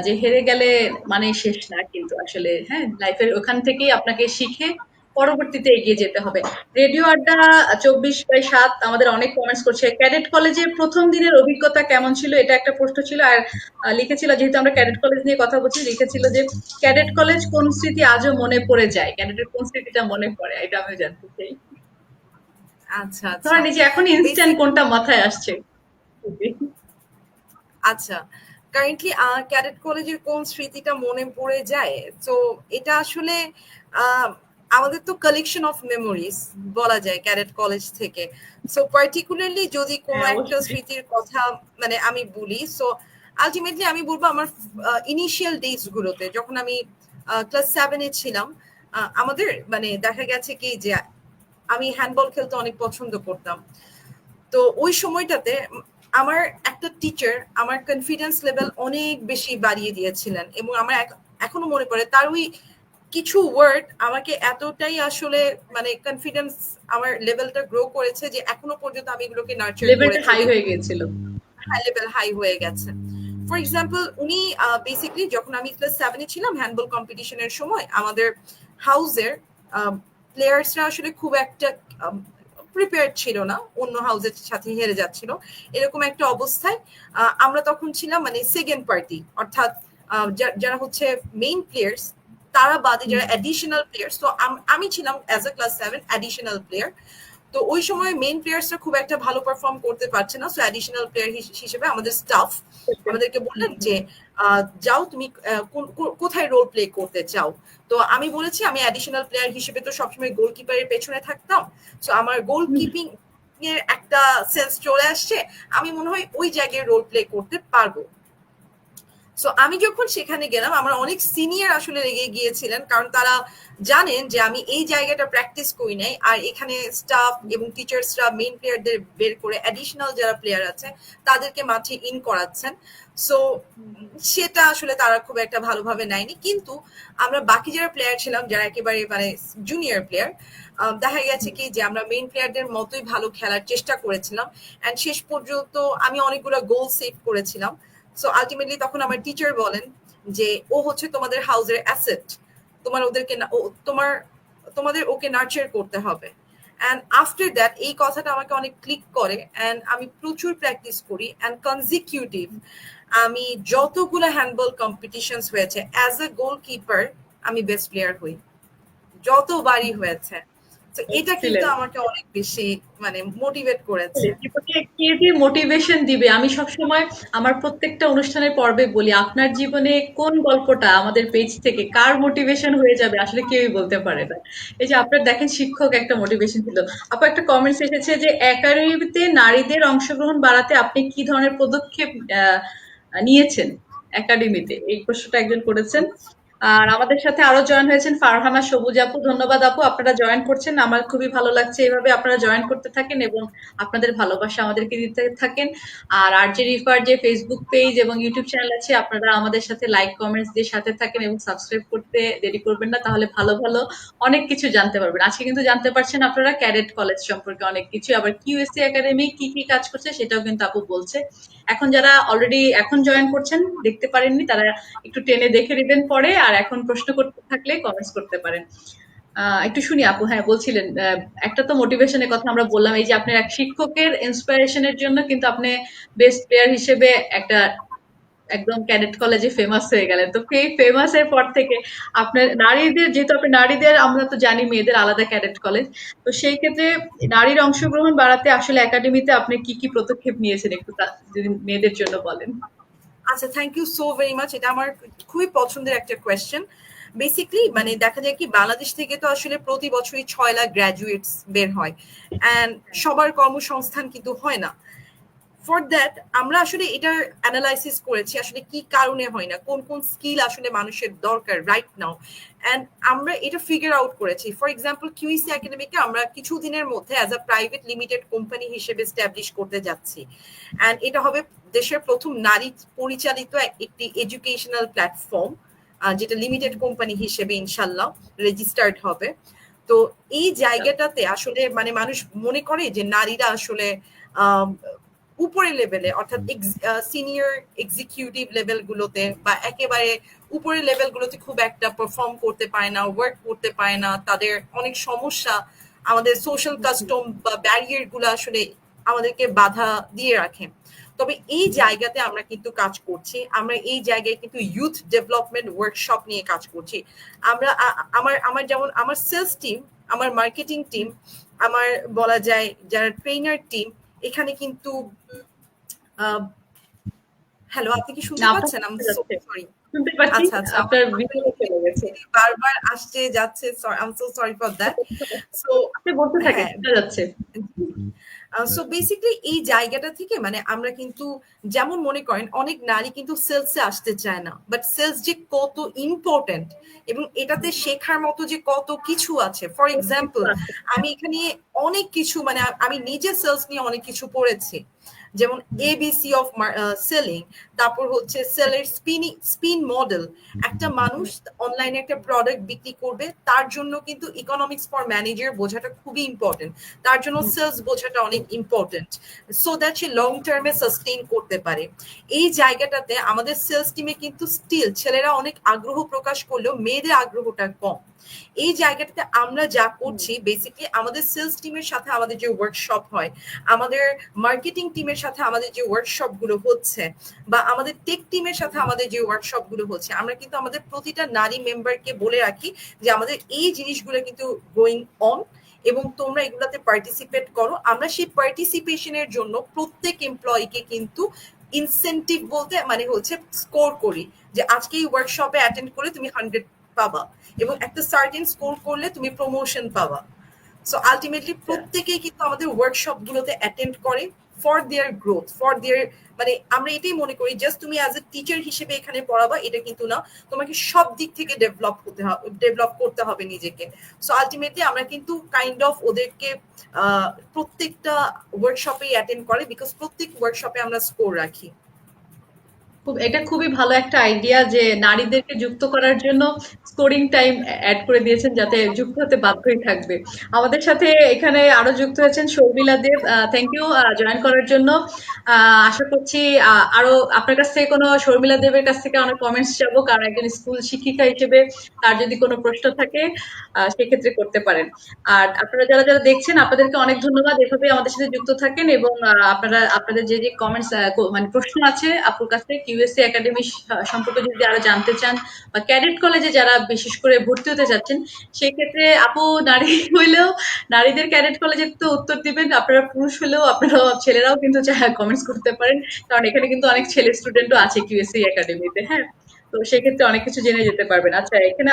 যে হেরে গেলে মানে শেষ না কিন্তু আসলে, হ্যাঁ? লাইফের ওখান থেকেই আপনাকে শিখে পরবর্তীতে এগিয়ে যেতে হবে। রেডিও আড্ডা 24/7 আমাদের অনেক কমেন্টস করছে। ক্যাডেট কলেজে ১ম দিনের অভিজ্ঞতা কেমন ছিল? এটা একটা প্রশ্ন ছিল। আর লিখেছিল, যেহেতু আমরা ক্যাডেট কলেজ নিয়ে কথা বলছি, লিখেছিল যে ক্যাডেট কলেজ কোন স্মৃতি আজও মনে পড়ে যায়? ক্যাডেটের কোন স্মৃতিটা মনে পড়ে? এটা আমি জানতে চাই। আচ্ছা আচ্ছা ধরেন এই যে এখন ইনস্ট্যান্ট বেসিক কোনটা মাথায় আসছে? আচ্ছা, কারেন্টলি ক্যাডেট কলেজের কোন স্মৃতিটা মনে পড়ে যায়? তো এটা আসলে আহ, আমাদের তো কালেকশন অফ মেমোরিজ বলা যায় ক্যাডেট কলেজ থেকে। সো পার্টিকুলারলি যদি কোনো হ্যাঁ, একটা অবশ্যই। স্মৃতির কথা মানে আমি বলি, সো আলটিমেটলি আমি বলবো আমার ইনিশিয়াল ডেজ গুলোতে, যখন আমি ক্লাস 7-এ ছিলাম, আমাদের মানে দেখা গেছে কি যে আমি হ্যান্ডবল খেলতে অনেক পছন্দ করতাম। তো ওই সময়টাতে আমার একটা টিচার আমার কনফিডেন্স লেভেল অনেক বেশি বাড়িয়ে দিয়েছিলেন, এবং আমার এখনো মনে পড়ে তার ওই কিছু ওয়ার্ড আমাকে এতটাই আসলে মানে কনফিডেন্স, আমার লেভেলটা গ্রো করেছে যে এখনো পর্যন্ত আমি এগুলোকে নার্চার করে লেভেলটা হাই চলি। হয়ে গিয়েছিল। হাই লেভেল হাই হয়ে গেছে। ফর এক্সাম্পল উনি বেসিকলি যখন আমি ক্লাস 7-এ ছিলাম হ্যান্ডবল কম্পিটিশনের সময়, আমাদের হাউসের প্লেয়ার্সরা আসলে খুব একটা প্রিপেয়ার ছিল না, অন্য হাউসের সাথে হেরে যাচ্ছিল, এরকম একটা অবস্থায় আমরা তখন ছিলাম মানে সেকেন্ড পার্টি, অর্থাৎ যারা হচ্ছে মেইন প্লেয়ার্স তারা বাদে হুম, যারা অ্যাডিশনাল প্লেয়ার্স, তো আমি ছিলাম as a class 7 additional player. তো ওই সময় মেইন প্লেয়ার্সরা খুব একটা ভালো পারফর্ম করতে পারছে না, সো অ্যাডিশনাল প্লেয়ার হিসেবে আমাদের স্টাফ আমাদেরকে বললেন যে যাও তুমি কোথায় রোল প্লে করতে চাও। তো আমি বলেছি আমি অ্যাডিশনাল প্লেয়ার হিসেবে তো সবসময় গোলকিপারের পেছনে থাকতাম, সো আমার গোল হুম। কিপিং এর একটা সেন্স চলে আসছে, আমি মনে হয় ওই জায়গায় রোল প্লে করতে পারবো। সো আমি যখন সেখানে গেলাম, আমার অনেক সিনিয়র আসলে রেগে গিয়েছিলেন, কারণ তারা জানেন যে আমি এই জায়গাটা প্র্যাকটিস করি নাই, আর এখানে স্টাফ এবং টিচার্সরা মেইন প্লেয়ারদের বের করে অ্যাডিশনাল যারা প্লেয়ার আছে তাদেরকে মাঠে ইন করাচ্ছেন। সো সেটা আসলে তারা খুব একটা ভালোভাবে নেয়নি, কিন্তু আমরা বাকি যারা প্লেয়ার ছিলাম, যারা একেবারে মানে জুনিয়র প্লেয়ার, দেখা গেছে কি যে আমরা মেইন প্লেয়ারদের মতোই ভালো খেলার চেষ্টা করেছিলাম, অ্যান্ড শেষ পর্যন্ত আমি অনেকগুলো গোল সেভ করেছিলাম। সো আলটিমেটলি তখন আমার টিচার বলেন যে ও হচ্ছে তোমাদের হাউসের অ্যাসেট, তোমার ওদেরকে তোমাদের ওকে নার্চার করতে হবে। অ্যান্ড আফটার দ্যাট এই কথাটা আমাকে অনেক ক্লিক করে, অ্যান্ড আমি প্রচুর প্র্যাকটিস করি, অ্যান্ড কনজিকিউটিভ আমি যতগুলো হ্যান্ডবল কম্পিটিশন হয়েছে অ্যাজ এ গোলকিপার আমি বেস্ট প্লেয়ার হই, যতবারই হয়েছে। তো এটা কিন্তু আমাকে অনেক বেশি মানে মোটিভেট করেছে। জীবনে কে যে মোটিভেশন দিবে, আমি সবসময় আমার প্রত্যেকটা অনুষ্ঠানের পর্বে বলি, আপনার জীবনে কোন গল্পটা আমাদের পেজ থেকে কার মোটিভেশন হয়ে যাবে আসলে কেউই বলতে পারে না। এই যে আপনার দেখেন শিক্ষক একটা মোটিভেশন দিল। আপু একটা কমেন্টস এসেছে যে একাডেমিতে নারীদের অংশগ্রহণ বাড়াতে আপনি কি ধরনের পদক্ষেপ নিয়েছেন একাডেমিতে, এই প্রশ্নটা একজন করেছেন। আর আমাদের সাথে আরো জয়েন হয়েছেন ফারহানা সবুজ আপু, ধন্যবাদ আপু, আপনারা জয়েন করছেন, আমার খুবই ভালো লাগছে। এভাবে আপনারা জয়েন করতে থাকেন এবং আপনাদের ভালোবাসা আমাদেরকে দিতে থাকেন। আর আরজে রিফার যে ফেসবুক পেজ এবং ইউটিউব চ্যানেল আছে, আপনারা আমাদের সাথে লাইক কমেন্টস দিয়ে সাথে থাকেন এবং সাবস্ক্রাইব করতে দেরি করবেন না, তাহলে ভালো ভালো অনেক কিছু জানতে পারবেন। আজকে কিন্তু জানতে পারছেন আপনারা ক্যাডেট কলেজ সম্পর্কে অনেক কিছু, আবার কিউএসসি একাডেমি কি কি কাজ করছে সেটাও কিন্তু আপু বলছে। এখন যারা অলরেডি এখন জয়েন করছেন দেখতে পারেননি, তারা একটু টেনে দেখে নেবেন পরে, আর এখন প্রশ্ন করতে থাকলে কমেন্টস করতে পারেন। একটু শুনি আপু, হ্যাঁ বলছিলেন একটা তো মোটিভেশনের কথা আমরা বললাম, এই যে আপনার এক শিক্ষকের ইন্সপিরেশনের জন্য কিন্তু আপনি বেস্ট প্লেয়ার হিসেবে একটা একদম ক্যাডেট কলেজে ফেমাস হয়ে গেলেন। তো এই ফেমাস এর পর থেকে আপনার নারীদের, যেহেতু আপনি নারীদের, আমরা তো জানি মেয়েদের আলাদা ক্যাডেট কলেজ, তো সেই ক্ষেত্রে নারীর অংশগ্রহণ বাড়াতে আসলে একাডেমিতে আপনি কি কি পদক্ষেপ নিয়েছেন একটু যদি মেয়েদের জন্য বলেন। আচ্ছা, thank you so very much. এটা আমার খুবই পছন্দের একটা কোয়েশ্চেন। বেসিকলি মানে দেখা যায় কি বাংলাদেশ থেকে তো আসলে প্রতি বছরই 6 লাখ গ্র্যাজুয়েটস বের হয়, অ্যান্ড সবার কর্মসংস্থান কিন্তু হয় না। ফর দ্যাট আমরা আসলে এটার অ্যানালাইসিস করেছি আসলে কি কারণে হয় না, কোন কোন স্কিল আসলে মানুষের দরকার রাইট নাও, অ্যান্ড আমরা এটা ফিগার আউট করেছি। ফর এক্সাম্পল কিউইসি একাডেমিকে আমরা কিছুদিনের মধ্যে as a private limited company হিসেবে স্ট্যাবলিশ করতে যাচ্ছি, অ্যান্ড এটা হবে দেশের প্রথম নারী পরিচালিত একটি এডুকেশনাল প্ল্যাটফর্ম, যেটা লিমিটেড কোম্পানি হিসেবে ইনশাল্লাহ রেজিস্টার্ড হবে। তো এই জায়গাটাতে আসলে মানে মানুষ মনে করে যে নারীরা আসলে উপরের লেভেলে অর্থাৎ সিনিয়র এক্সিকিউটিভ লেভেল গুলোতে বা একেবারে উপরের লেভেল গুলোতে খুব একটা পারফর্ম করতে পারে না, ওয়ার্ক করতে পারে না, তাদের অনেক সমস্যা, আমাদের সোশ্যাল কাস্টম বা ব্যারিয়ার গুলো আসলে আমাদেরকে বাধা দিয়ে রাখে। তবে এই জায়গাতে আমরা কিন্তু কাজ করছি, আমরা এই জায়গায় কিন্তু ইউথ ডেভেলপমেন্ট ওয়ার্কশপ নিয়ে কাজ করছি। আমরা আমার আমার যেমন আমার সেলস টিম, আমার মার্কেটিং টিম, আমার বলা যায় যারা ট্রেনার টিম, এখানে কিন্তু হ্যালো, আপনি কি শুনতে পাচ্ছেন? I am so sorry. শুনতে পাচ্ছি, আচ্ছা আচ্ছা, আপনার ভিডিও চলে গেছে, বারবার আসছে যাচ্ছে, I am so sorry for that. So আপনি বলতে থাকেন, হ্যাঁ, শোনা যাচ্ছে। সো বেসিক্যালি এই জায়গাটা থেকে মানে আমরা কিন্তু যেমন মনে করেন অনেক নারী কিন্তু সেলসে আসতে চায় না, বাট সেলস যে কত ইম্পর্টেন্ট এবং এটাতে শেখার মতো যে কত কিছু আছে। ফর এক্সাম্পল আমি এখানে অনেক কিছু মানে আমি নিজে সেলস নিয়ে অনেক কিছু পড়েছি, যেমন এবিসি অফ সেলিং, তারপর হচ্ছে সেলের স্পিন মডেল। একটা মানুষ অনলাইনে একটা প্রোডাক্ট বিক্রি করবে, তার জন্য কিন্তু ইকোনমিক্স ফর ম্যানেজার বোঝাটা খুবই ইম্পর্টেন্ট, তার জন্য সেলস বোঝাটা অনেক important, so that say long টার্মে সাস্টেইন করতে পারে। এই জায়গাটাতে আমাদের সেলস টিমে কিন্তু স্টিল ছেলেরা অনেক আগ্রহ প্রকাশ করলেও মেয়েদের আগ্রহটা কম। এই জায়গাটাতে আমরা যা করছি বেসিক্যালি আমাদের সেলস টিমের সাথে আমাদের যে ওয়ার্কশপ হয়, আমাদের মার্কেটিং টিমের সাথে আমাদের যে ওয়ার্কশপ গুলো হচ্ছে, বা আমাদের টেক টিমের সাথে আমাদের যে ওয়ার্কশপ গুলো হচ্ছে, আমরা কিন্তু আমাদের প্রতিটা নারী মেম্বারকে বলে রাখি যে আমাদের এই জিনিসগুলো কিন্তু গোয়িং অন এবং তোমরা এগুলাতে পার্টিসিপেট করো। আমরা সেই পার্টিসিপেশনের জন্য প্রত্যেক এমপ্লয়িকে কিন্তু ইনসেন্টিভ বলতে মানে হচ্ছে স্কোর করি, যে আজকে এই ওয়ার্কশপে অ্যাটেন্ড করে তুমি 100 পাবা এবং একটা সার্টেন স্কোর করলে তুমি প্রমোশন পাবা। সো আলটিমেটলি প্রত্যেকেই কিন্তু আমাদের ওয়ার্কশপ গুলোতে অ্যাটেন্ড করে for their growth, for their মানে আমরা এটাই মনে করি জাস্ট তুমি অ্যাজ এ টিচার হিসেবে এখানে পড়াবা এটা কিন্তু না, তোমাকে সব দিক থেকে ডেভেলপ করতে হবে নিজেকে। সো আলটিমেটলি আমরা কিন্তু কাইন্ড অফ ওদেরকে প্রত্যেকটা ওয়ার্কশপেই অ্যাটেন্ড করে, বিকজ প্রত্যেক ওয়ার্কশপে আমরা স্কোর রাখি। এটা খুবই ভালো একটা আইডিয়া যে নারীদেরকে যুক্ত করার জন্য স্কোরিং টাইম অ্যাড করে দিয়েছেন, যাতে যুক্ত হতে বাধ্যই থাকবে। আমাদের সাথে এখানে আরো যুক্ত হয়েছেন শর্মিলা দেব, থ্যাংক ইউ জয়েন করার জন্য। আশা করছি আরো আপনার কাছ থেকে কোনো, শর্মিলা দেবের কাছ থেকে অনেক কমেন্টস যাবো, কারণ একজন স্কুল শিক্ষিকা হিসেবে তার যদি কোনো প্রশ্ন থাকে সেক্ষেত্রে করতে পারেন। আর আপনারা যারা যারা দেখছেন আপনাদেরকে অনেক ধন্যবাদ, এভাবে আমাদের সাথে যুক্ত থাকেন এবং আপনারা আপনাদের যে যে কমেন্টস মানে প্রশ্ন আছে আপুর কাছে, কিউ কিউএসসি একাডেমি সম্পর্কে যদি আরো জানতে চান বা ক্যাডেট কলেজে যারা বিশেষ করে ভর্তি হতে যাচ্ছেন, সেক্ষেত্রে আপু নারী হইলেও নারীদের ক্যাডেট কলেজে তো উত্তর দিবেন, আপনারা পুরুষ হলেও আপনারা ছেলেরাও কিন্তু কমেন্টস করতে পারেন, কারণ এখানে কিন্তু অনেক ছেলে স্টুডেন্টও আছে কিউএসসি একাডেমিতে। হ্যাঁ, তো সেক্ষেত্রে অনেক কিছু জেনে যেতে পারবেন। আচ্ছা, এখানে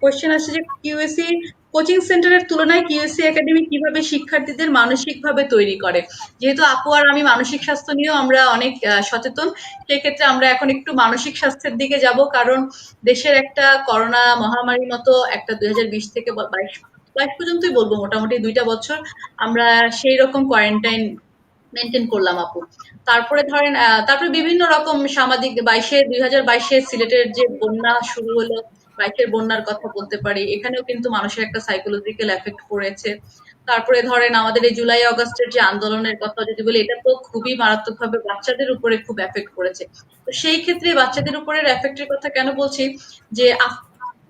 কোয়েশ্চেন আসছে যে কিউএসসি কোচিং সেন্টারের তুলনায় কিউএসসি একাডেমি কিভাবে শিক্ষার্থীদের মানসিকভাবে তৈরি করে। যেহেতু আপু আর আমি মানসিক স্বাস্থ্য নিয়েও আমরা অনেক সচেতন, সেক্ষেত্রে আমরা এখন একটু মানসিক স্বাস্থ্যের দিকে যাব, কারণ দেশের একটা করোনা মহামারীর মতো একটা 2020 থেকে 22 22 পর্যন্তই বলবো, মোটামুটি 2টা বছর আমরা সেই রকম কোয়ারেন্টাইন মেনটেন করলাম আপু। তারপরে ধরেন তারপরে বিভিন্ন রকম সামাজিক 2022 সিলেটের যে বন্যা শুরু হলো, 22 বন্যার কথা বলতে পারি, এখানেও কিন্তু মানুষের একটা সাইকোলজিক্যাল এফেক্ট পড়েছে। তারপরে ধরেন আমাদের এই জুলাই আগস্টের যে আন্দোলনের কথা যদি বলি, এটা তো খুবই মারাত্মকভাবে বাচ্চাদের উপরে খুব এফেক্ট করেছে। তো সেই ক্ষেত্রে বাচ্চাদের উপরের এফেক্টের কথা কেন বলছি, যে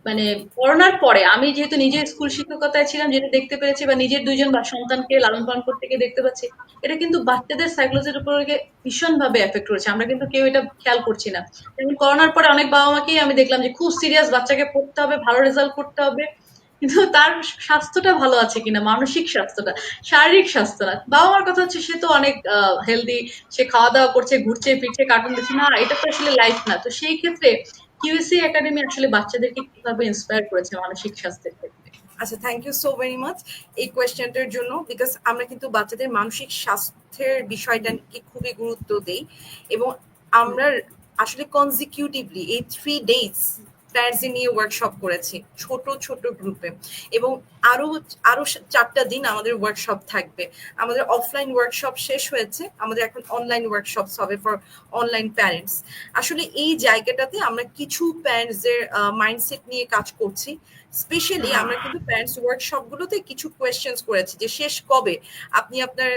মানে করোনার পরে আমি যেহেতু নিজে স্কুল শিক্ষকতায় ছিলাম, যেটা দেখতে পেরেছি বা নিজের 2জন সন্তানকে লালন পালন করতে গিয়ে দেখতে পাচ্ছি, এটা কিন্তু বাচ্চাদের সাইকোলজির উপর ভীষণ ভাবে এফেক্ট করেছে, আমরা কিন্তু কেউ এটা খেয়াল করছি না। যেমন করোনার পরে অনেক বাবা মাকেই আমি দেখলাম যে খুব সিরিয়াস, বাচ্চাকে পড়তে হবে, ভালো রেজাল্ট করতে হবে, কিন্তু তার স্বাস্থ্যটা ভালো আছে কিনা, মানসিক স্বাস্থ্যটা, শারীরিক স্বাস্থ্য না। বাবা মার কথা হচ্ছে সে তো অনেক হেলদি, সে খাওয়া দাওয়া করছে, ঘুরছে ফিরছে, কার্টুন দেখছে, না এটা তো আসলে লাইফ না। তো সেই ক্ষেত্রে কিউএসসি একাডেমি আসলে বাচ্চাদেরকে কিভাবে ইন্সপায়ার করেছে মানসিক স্বাস্থ্যের ক্ষেত্রে? আচ্ছা, thank you so very much এই কোয়েশ্চেনটার জন্য, বিকজ আমরা কিন্তু বাচ্চাদের মানসিক স্বাস্থ্যের বিষয়টাকে খুবই গুরুত্ব দেই, এবং আমরা আসলে কনজিকিউটিভলি এই 3 days প্যারেন্টসদের নিয়ে ওয়ার্কশপ করেছি ছোট ছোট গ্রুপে, এবং আরো আরো 4টা দিন আমাদের ওয়ার্কশপ থাকবে। আমাদের অফলাইন ওয়ার্কশপ শেষ হয়েছে, আমাদের এখন অনলাইন ওয়ার্কশপস হবে ফর অনলাইন প্যারেন্টস। আসলে এই জায়গাটাতে আমরা কিছু প্যারেন্টসদের মাইন্ডসেট নিয়ে কাজ করছি। স্পেশালি আমরা কিন্তু প্যারেন্টস ওয়ার্কশপ গুলোতে কিছু কোয়েশ্চেন্স করেছি যে শেষ কবে আপনি আপনার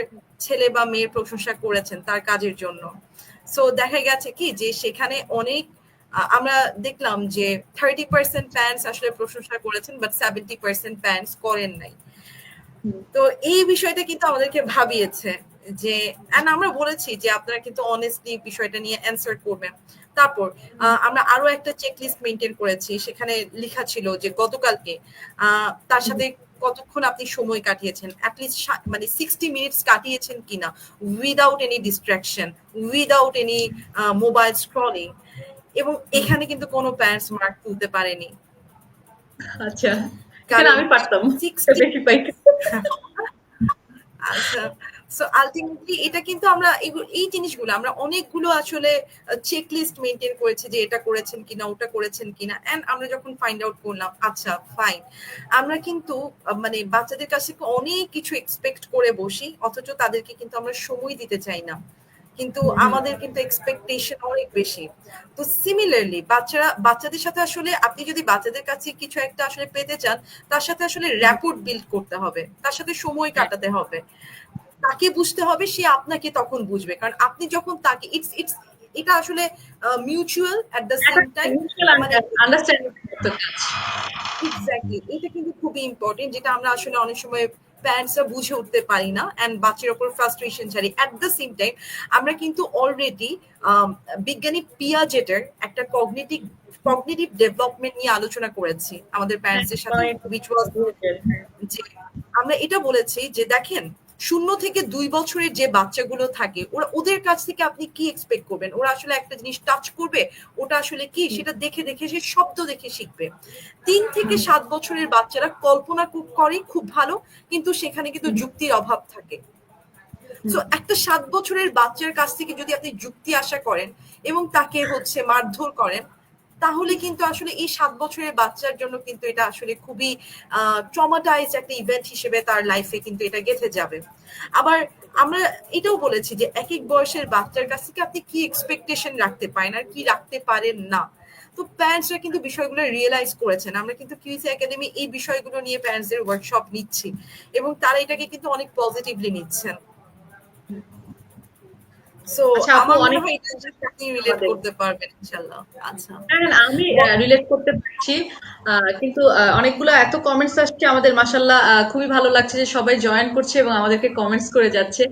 ছেলে বা মেয়ের প্রশংসা করেছেন তার কাজের জন্য। সো দেখা গেছে কি যে সেখানে অনেক আমরা দেখলাম যে 30% প্যারেন্টস আসলে প্রশংসা করেছেন, বাট 70% প্যারেন্টস করেন নাই। তো এই বিষয়টা কিন্তু আমাদেরকে ভাবিয়েছে যে, এন্ড আমরা বলেছি যে আপনারা কিন্তু অনেস্টলি বিষয়টা নিয়ে অ্যান্সার করবেন। তারপর আমরা আরো একটা চেকলিস্ট মেনটেন করেছি, সেখানে লেখা ছিল যে গতকালকে তার সাথে কতক্ষণ আপনি সময় কাটিয়েছেন, অ্যাটলিস্ট মানে 60 মিনিটস কাটিয়েছেন কিনা, without any distraction, without any mobile scrolling. এবং এখানে কিন্তু কোনো প্যারেন্টস মার্ক তুলতে পারেনি। আচ্ছা, এখানে কারণ আমি পারতাম 60 বেশি পাইতে। আচ্ছা, সো আলটিমেটলি এটা কিন্তু আমরা এই জিনিসগুলো আমরা অনেকগুলো আসলে চেকলিস্ট মেনটেন করেছি যে এটা করেছেন কিনা, ওটা করেছেন কিনা, এন্ড আমরা যখন ফাইন্ড আউট করলাম আচ্ছা ফাইন, আমরা কিন্তু মানে বাচ্চাদের কাছে অনেক কিছু এক্সপেক্ট করে বসি, অথচ তাদেরকে কিন্তু আমরা সময় দিতে চাই না, কিন্তু আমাদের কিন্তু এক্সপেকটেশন অনেক বেশি। তো সিমিলারলি বাচ্চাদের সাথে আসলে আপনি যদি বাচ্চাদের কাছে কিছু একটা আসলে পেতে চান, তার সাথে আসলে র্যাপোর্ট বিল্ড করতে হবে, তার সাথে সময় কাটাতে হবে, তাকে বুঝতে হবে, সে আপনাকে তখন বুঝবে, কারণ আপনি যখন তাকে ইটস এটা আসলে mutual at the same time. মানে আন্ডারস্ট্যান্ডিং। এক্স্যাক্টলি, এটা কিন্তু খুবই ইম্পর্টেন্ট, যেটা আমরা আসলে অনেক সময় প্যারেন্টসরা বুঝে উঠতে পারি না, অ্যান্ড বাচ্চার ওপর ফ্রাস্ট্রেশন ছাড়ি। অ্যাট দ্য সেম টাইম আমরা কিন্তু অলরেডি বিজ্ঞানী পিয়াজেটের একটা কগনিটিভ ডেভেলপমেন্ট নিয়ে আলোচনা করেছি আমাদের প্যারেন্টসদের সাথে, which was যে আমরা এটা বলেছি যে দেখেন 0 থেকে 2 বছরের যে বাচ্চাগুলো থাকে, ওদের কাছ থেকে আপনি কি এক্সপেক্ট করবেন? ওরা আসলে একটা জিনিস টাচ করবে, ওটা আসলে কি সেটা দেখে দেখে, সে শব্দ দেখে শিখবে। 3 থেকে 7 বছরের বাচ্চারা কল্পনা করে খুব ভালো, কিন্তু সেখানে কিন্তু যুক্তির অভাব থাকে। সো একটা 7 বছরের বাচ্চার কাছ থেকে যদি আপনি যুক্তি আশা করেন এবং তাকে হচ্ছে মারধর করেন, তাহলে কিন্তু আসলে এই 7 বছরের বাচ্চার জন্য কিন্তু এটা আসলে খুবই ট্রমাটাইজ একটা ইভেন্ট হিসেবে তার লাইফে কিন্তু এটা গেঁথে যাবে। আবার আমরা এটাও বলেছি যে এক এক বয়সের বাচ্চার কাছ থেকে আপনি কি এক্সপেকটেশন রাখতে পারেন আর কি রাখতে পারেন না। তো প্যারেন্টসরা কিন্তু বিষয়গুলো রিয়েলাইজ করেছেন। আমরা কিন্তু কিউএসসি একাডেমি এই বিষয়গুলো নিয়ে প্যারেন্টসদের ওয়ার্কশপ নিচ্ছি, এবং তারা এটাকে কিন্তু অনেক পজিটিভলি নিচ্ছেন। সো আচ্ছা আপু, আমার মনে অনেক হয় এটার সাথে আপনি রিলেট আমাদের করতে পারবেন ইনশাআল্লাহ। আচ্ছা। না, না, না, আমি রিলেট করতে পারছি। কিন্তু অনেকগুলো এত কমেন্টস আসছে আমাদের, মাশাল্লাহ, খুবই ভালো লাগছে যে সবাই জয়েন করছে এবং আমাদেরকে কমেন্টস করে যাচ্ছে।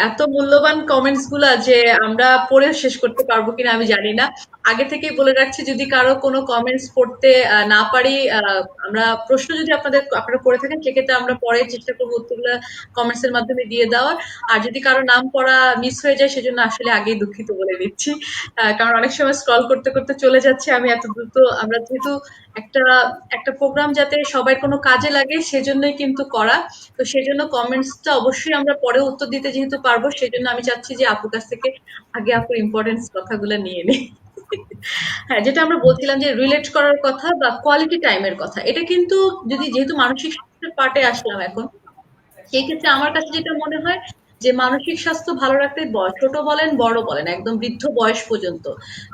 এত মূল্যবান কমেন্টস গুলা যে আমরা পড়ে শেষ করতে পারবো কিনা আমি জানি না। আগে থেকেই বলে রাখছি, যদি কারো কোনো কমেন্টস পড়তে না পারি, আমরা প্রশ্ন যদি আপনারা করে থাকেন, সেক্ষেত্রে আমরা পরে চেষ্টা করবো উত্তরগুলো কমেন্টস এর মাধ্যমে দিয়ে দেওয়ার। আর যদি কারো নাম পড়া মিস হয়ে যায়, সেজন্য আসলে আগেই দুঃখিত বলে দিচ্ছি। কারণ অনেক সময় স্ক্রল করতে করতে চলে যাচ্ছে আমি এত দ্রুত। আমরা যেহেতু একটা একটা প্রোগ্রাম যাতে সবার কোনো কাজে লাগে, সেজন্যই কিন্তু করা। তো সেজন্য কমেন্টসটা অবশ্যই আমরা পরে উত্তর দিতে যেহেতু পারবো, সেজন্য আমি চাচ্ছি যে আপুর কাছ থেকে আগে আপুর ইম্পর্টেন্স কথাগুলো নিয়ে নিই। হ্যাঁ, যেটা আমরা বলছিলাম যে রিলেট করার কথা বা কোয়ালিটি টাইমের কথা, এটা কিন্তু যেহেতু মানসিক স্বাস্থ্যের পার্টে আসলাম এখন, সেই ক্ষেত্রে আমার কাছে যেটা মনে হয় যে মানসিক স্বাস্থ্য ভালো রাখতে ছোট বলেন বড় বলেন একদম বৃদ্ধ বয়স পর্যন্ত।